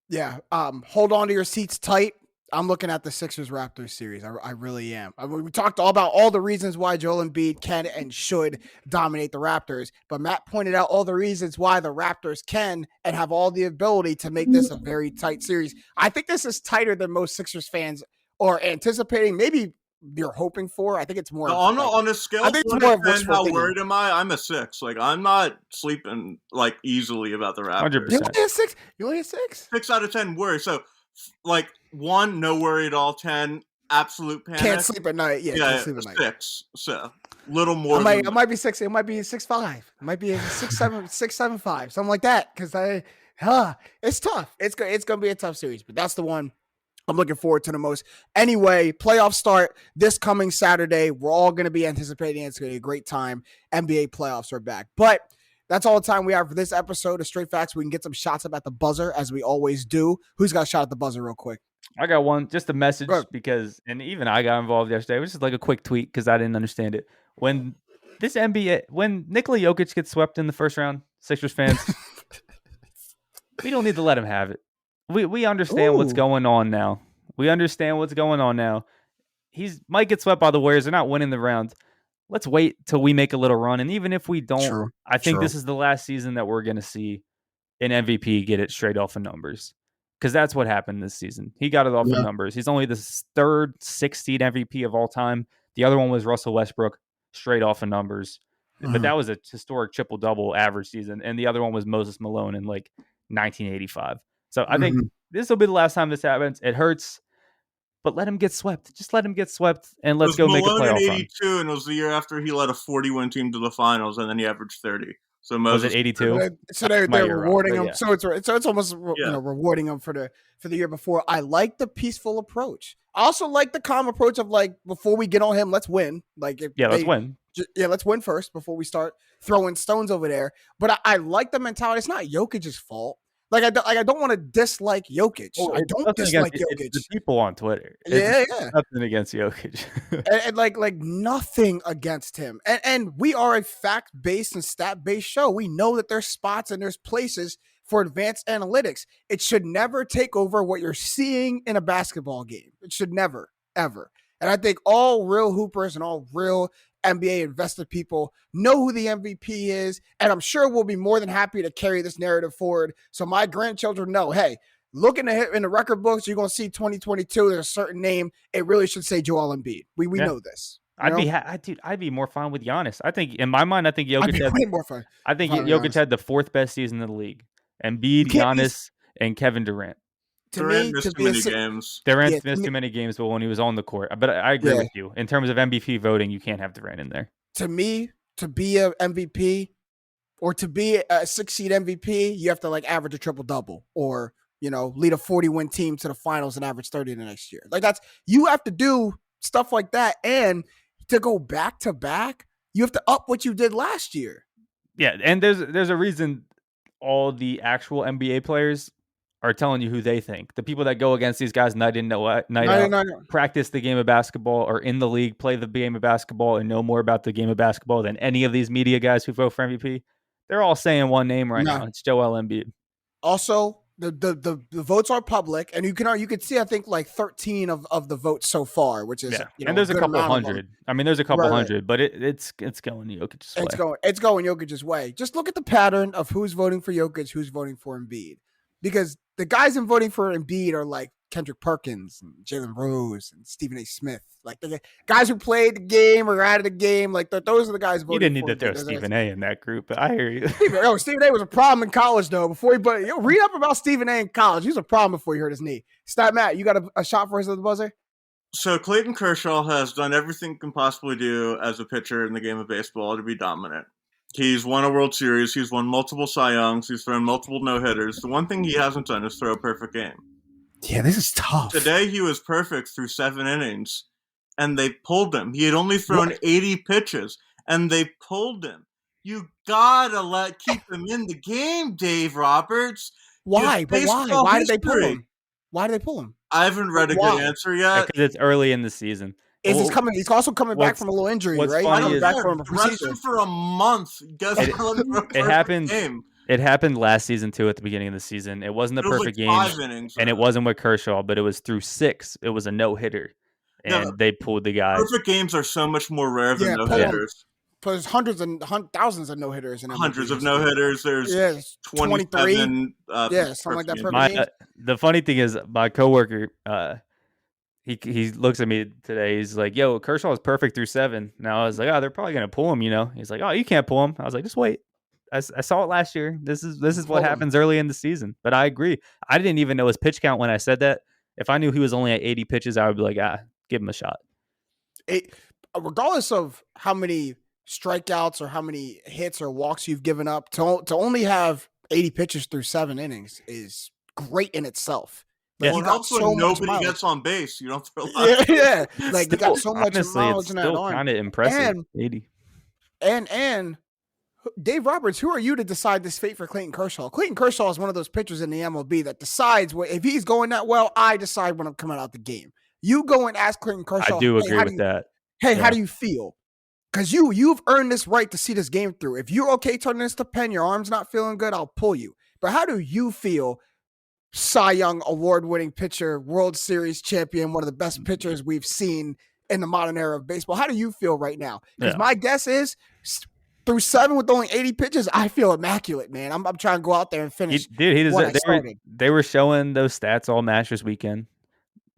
Yeah. Hold on to your seats tight. I'm looking at the Sixers-Raptors series. I really am. We talked all about all the reasons why Joel Embiid can and should dominate the Raptors, but Matt pointed out all the reasons why the Raptors can and have all the ability to make this a very tight series. I think this is tighter than most Sixers fans are anticipating. Maybe you're hoping for. I think it's more. On a scale of 1 to 10, how worried am I? I'm a 6. Like, I'm not sleeping easily about the Raptors. 100%. You only a 6? You only a 6? 6 out of 10 worry. So, 1, no worry at all. 10, absolute panic. Can't sleep at night. Yeah, can't sleep at night. 6. So, little more. It might be 6. It might be 6.5. It might be 6.7, 6.75, something like that. Because it's tough. It's gonna be a tough series, but that's the one I'm looking forward to the most. Anyway, playoffs start this coming Saturday. We're all going to be anticipating it. It's going to be a great time. NBA playoffs are back. But that's all the time we have for this episode of Straight Facts. We can get some shots up at the buzzer, as we always do. Who's got a shot at the buzzer real quick? I got one. Just a message because, and even I got involved yesterday. It was just like a quick tweet because I didn't understand it. When Nikola Jokic gets swept in the first round, Sixers fans, we don't need to let him have it. We understand what's going on now. We understand what's going on now. Might get swept by the Warriors. They're not winning the round. Let's wait till we make a little run. And even if we don't, I think this is the last season that we're going to see an MVP get it straight off of numbers. Because that's what happened this season. He got it off of numbers. He's only the third 6th seed MVP of all time. The other one was Russell Westbrook, straight off of numbers. But that was a historic triple-double average season. And the other one was Moses Malone in 1985. So I think this will be the last time this happens. It hurts, but let him get swept. Just let him get swept, and let's go make a playoff run. In 82, and it was the year after he led a 40-win team to the finals, and then he averaged 30. So Moses, was it 82? So they're rewarding him. Yeah. So it's almost rewarding him for the year before. I like the peaceful approach. I also like the calm approach of before we get on him, let's win. Let's win. Let's win first before we start throwing stones over there. But I like the mentality. It's not Jokic's fault. I don't want to dislike Jokic. I don't dislike Jokic. It's the people on Twitter. Nothing against Jokic. and nothing against him. And we are a fact-based and stat-based show. We know that there's spots and there's places for advanced analytics. It should never take over what you're seeing in a basketball game. It should never, ever. And I think all real hoopers and all real NBA invested people know who the MVP is, and I'm sure we'll be more than happy to carry this narrative forward so my grandchildren know, hey, looking at in the record books, you're going to see 2022, there's a certain name. It really should say Joel Embiid. We know this. I'd be more fun with Giannis. I think, in my mind, Jokic more fun. I think Jokic had the 4th best season in the league. Embiid, Giannis, and Kevin Durant. Durant missed too many games. Durant missed too many games, but when he was on the court. But I agree with you. In terms of MVP voting, you can't have Durant in there. To me, to be a MVP or to be a 6-seed MVP, you have to average a triple-double or, lead a 40-win team to the finals and average 30 the next year. You have to do stuff like that. And to go back to back, you have to up what you did last year. Yeah, and there's a reason all the actual NBA players are telling you who they think. The people that go against these guys night in, night out, practice the game of basketball, or in the league, play the game of basketball, and know more about the game of basketball than any of these media guys who vote for MVP. They're all saying one name right now. It's Joel Embiid. Also, the votes are public, and you can see I think like 13 of the votes so far, which is and there's a couple hundred. I mean, there's a couple hundred, but it's going Jokic's way. It's going Jokic's way. Just look at the pattern of who's voting for Jokic, who's voting for Embiid, because the guys in voting for Embiid are like Kendrick Perkins and Jalen Rose and Stephen A. Smith, like the guys who played the game or out of the game. Like those are the guys voting. You didn't need to throw Stephen A. in that group, but I hear you. Stephen A. was a problem in college though. Read up about Stephen A. in college. He was a problem before he hurt his knee. Stat Matt, you got a shot for us at the buzzer? So Clayton Kershaw has done everything he can possibly do as a pitcher in the game of baseball to be dominant. He's won a World Series. He's won multiple Cy Youngs. He's thrown multiple no-hitters. The one thing he hasn't done is throw a perfect game. Yeah, this is tough. Today he was perfect through 7 innings, and they pulled him. He had only thrown 80 pitches, and they pulled him. You gotta keep him in the game, Dave Roberts. Why? But why? Why did they pull him? Why did they pull him? I haven't read a good answer yet. Because it's early in the season. He's also coming back from a little injury, right? Funny back from a procedure for a month. It happened last season too. At the beginning of the season, it wasn't a perfect game, 5 innings, and it wasn't with Kershaw, but it was through 6. It was a no hitter, and they pulled the guy. Perfect games are so much more rare than no hitters. There's hundreds and thousands of no hitters and hundreds of no hitters. There's 23. Something like that. The funny thing is, my coworker, he looks at me today. He's like, "Yo, Kershaw is perfect through 7." Now I was like, "Oh, they're probably gonna pull him." He's like, "Oh, you can't pull him." I was like, "Just wait." I saw it last year. This is what happens early in the season. But I agree. I didn't even know his pitch count when I said that. If I knew he was only at 80 pitches, I would be like, give him a shot. Regardless of how many strikeouts or how many hits or walks you've given up, to only have 80 pitches through 7 innings is great in itself. Like, you got so nobody gets on base. You don't throw a lot. Yeah. Like you got so much mileage in that arm. Kind of impressive. 80. And Dave Roberts, who are you to decide this fate for Clayton Kershaw? Clayton Kershaw is one of those pitchers in the MLB that decides if he's going that well. I decide when I'm coming out the game. You go and ask Clayton Kershaw. I do agree with that. Hey, how do you feel? Because you've earned this right to see this game through. If you're okay turning this to pen, your arm's not feeling good, I'll pull you. But how do you feel? Cy Young award-winning pitcher, World Series champion, one of the best pitchers we've seen in the modern era of baseball. How do you feel right now? Because my guess is through 7 with only 80 pitches, I feel immaculate, man. I'm trying to go out there and finish. They were showing those stats all match this weekend.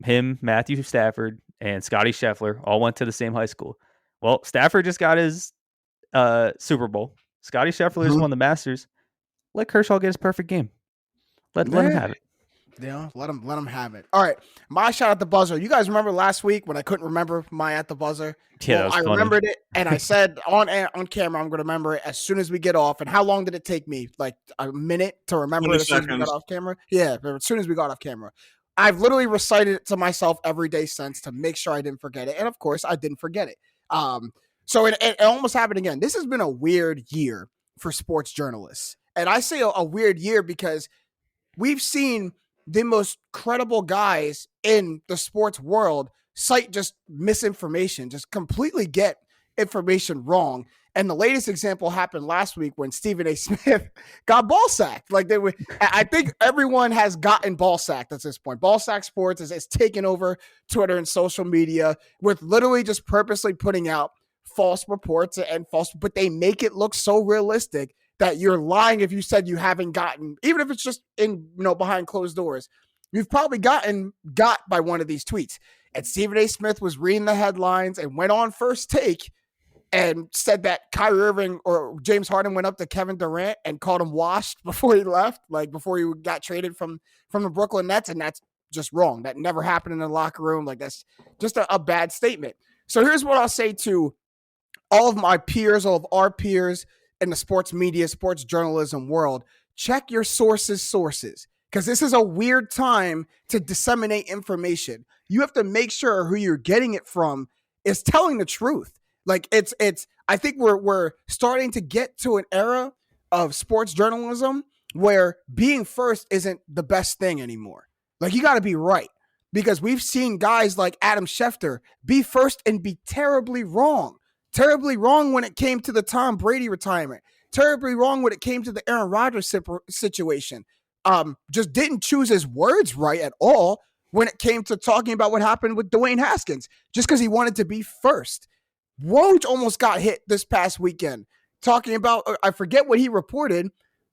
Him, Matthew Stafford, and Scotty Scheffler all went to the same high school. Well, Stafford just got his Super Bowl. Scotty Scheffler just won the Masters. Let Kershaw get his perfect game. Let him have it. Yeah, let him have it. All right, my shot at the buzzer. You guys remember last week when I couldn't remember my at the buzzer? Yeah, I remembered it, and I said on camera, I'm going to remember it as soon as we get off. And how long did it take me? Like a minute to remember it as soon as we got off camera? Yeah, as soon as we got off camera. I've literally recited it to myself every day since to make sure I didn't forget it. And of course, I didn't forget it. So it almost happened again. This has been a weird year for sports journalists. And I say a weird year because we've seen the most credible guys in the sports world cite just misinformation, just completely get information wrong. And the latest example happened last week when Stephen A. Smith got ball sacked. I think everyone has gotten ball sacked at this point. Ball sack sports is taken over Twitter and social media with literally just purposely putting out false reports but they make it look so realistic that you're lying if you said you haven't gotten, even if it's just behind closed doors, you've probably got by one of these tweets. And Stephen A. Smith was reading the headlines and went on First Take and said that Kyrie Irving or James Harden went up to Kevin Durant and called him washed before he left, like before he got traded from the Brooklyn Nets. And that's just wrong. That never happened in the locker room. Like that's just a bad statement. So here's what I'll say to all of my peers, all of our peers in the sports media, sports journalism world. Check your sources, because this is a weird time to disseminate information. You have to make sure who you're getting it from is telling the truth. Like I think we're starting to get to an era of sports journalism where being first isn't the best thing anymore. Like, you got to be right, because we've seen guys like Adam Schefter be first and be terribly wrong when it came to the Tom Brady retirement, terribly wrong when it came to the Aaron Rodgers situation. Just didn't choose his words right at all when it came to talking about what happened with Dwayne Haskins, just because he wanted to be first. Woj almost got hit this past weekend talking about, I forget what he reported,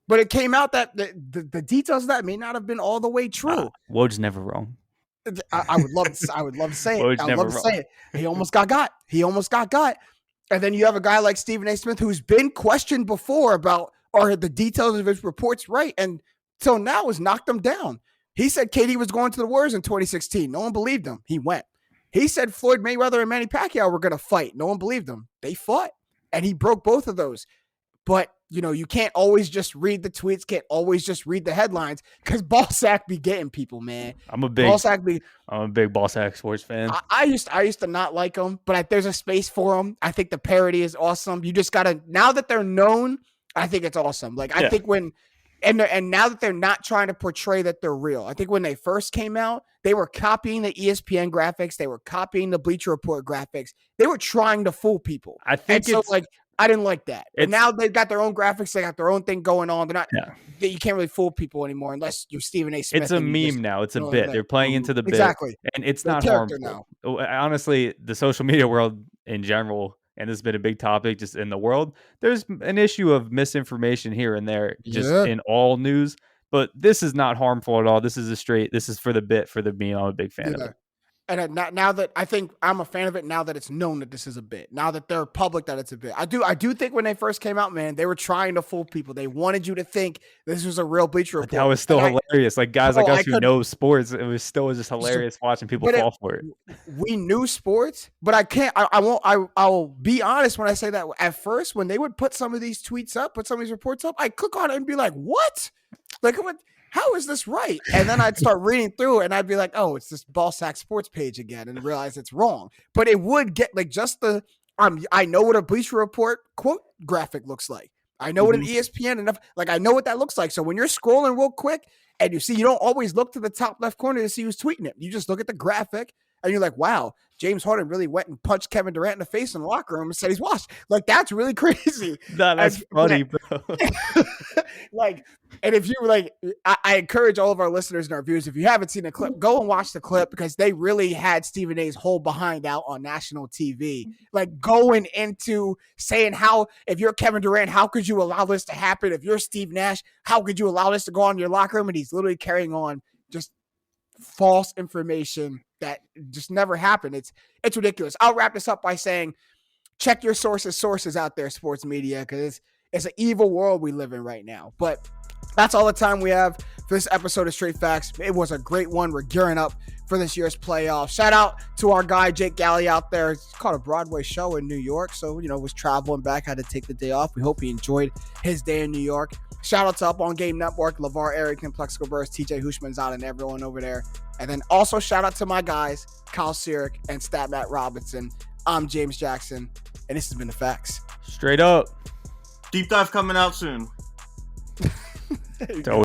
but it came out that the details of that may not have been all the way true. Woj's never wrong. I would love to say it. Woj's I would never love to wrong. say it. He almost got got. And then you have a guy like Stephen A. Smith, who's been questioned before about, are the details of his reports right? And till now has knocked him down. He said KD was going to the Warriors in 2016. No one believed him. He went. He said Floyd Mayweather and Manny Pacquiao were going to fight. No one believed him. They fought. And he broke both of those. But, you can't always just read the tweets, can't always just read the headlines, because Ballsack be getting people, man. I'm a big Ballsack sports fan. I used to not like him, but there's a space for him. I think the parody is awesome. You just got to, now that they're known, I think it's awesome. Like, I think when, and now that they're not trying to portray that they're real, I think when they first came out, they were copying the ESPN graphics. They were copying the Bleacher Report graphics. They were trying to fool people. I think I didn't like that. And now they've got their own graphics. They got their own thing going on. They're not. Yeah. You can't really fool people anymore unless you're Stephen A. Smith. It's a meme now. It's a bit. They're playing into the bit. Exactly. And it's not harmful. Now. Honestly, the social media world in general, and this has been a big topic just in the world, there's an issue of misinformation here and there just in all news. But this is not harmful at all. This is this is for the bit, for the meme. I'm a big fan of it. And now that I think I'm a fan of it, now that it's known that this is a bit, now that they're public that it's a bit, I do think when they first came out, man, they were trying to fool people. They wanted you to think this was a real Bleacher Report. That was still hilarious. Like guys like us who know sports, it was still just hilarious watching people fall for it. We knew sports, but I'll be honest when I say that. At first, when they would put some of these tweets up, put some of these reports up, I click on it and be like, what? Like, what? How is this right? And then I'd start reading through and I'd be like, oh, it's this Ballsack Sports page again, and realize it's wrong. But it would get like just the I know what a Bleacher Report quote graphic looks like. I know what an ESPN enough, like I know what that looks like. So when you're scrolling real quick and you don't always look to the top left corner to see who's tweeting it. You just look at the graphic and you're like, wow, James Harden really went and punched Kevin Durant in the face in the locker room and said he's washed. Like, that's really crazy. No, that's funny, bro. Like, and if you like, I encourage all of our listeners and our viewers, if you haven't seen the clip, go and watch the clip, because they really had Stephen A's whole behind out on national TV, like going into saying how, if you're Kevin Durant, how could you allow this to happen? If you're Steve Nash, how could you allow this to go on in your locker room? And he's literally carrying on just false information that just never happened. It's ridiculous. I'll wrap this up by saying, check your sources out there, sports media, because it's an evil world we live in right now. But that's all the time we have for this episode of Straight Facts. It was a great one. We're gearing up for this year's playoffs. Shout out to our guy, Jake Galley, out there. It's called a Broadway show in New York. So, was traveling back, had to take the day off. We hope he enjoyed his day in New York. Shout out to Up On Game Network, LeVar Arrington, Plexico Burst, TJ Hushmanzada, and everyone over there. And then also shout out to my guys, Kyle Sirik and Stat Matt Robinson. I'm James Jackson, and this has been The Facts. Straight up. Deep dive coming out soon. Totally.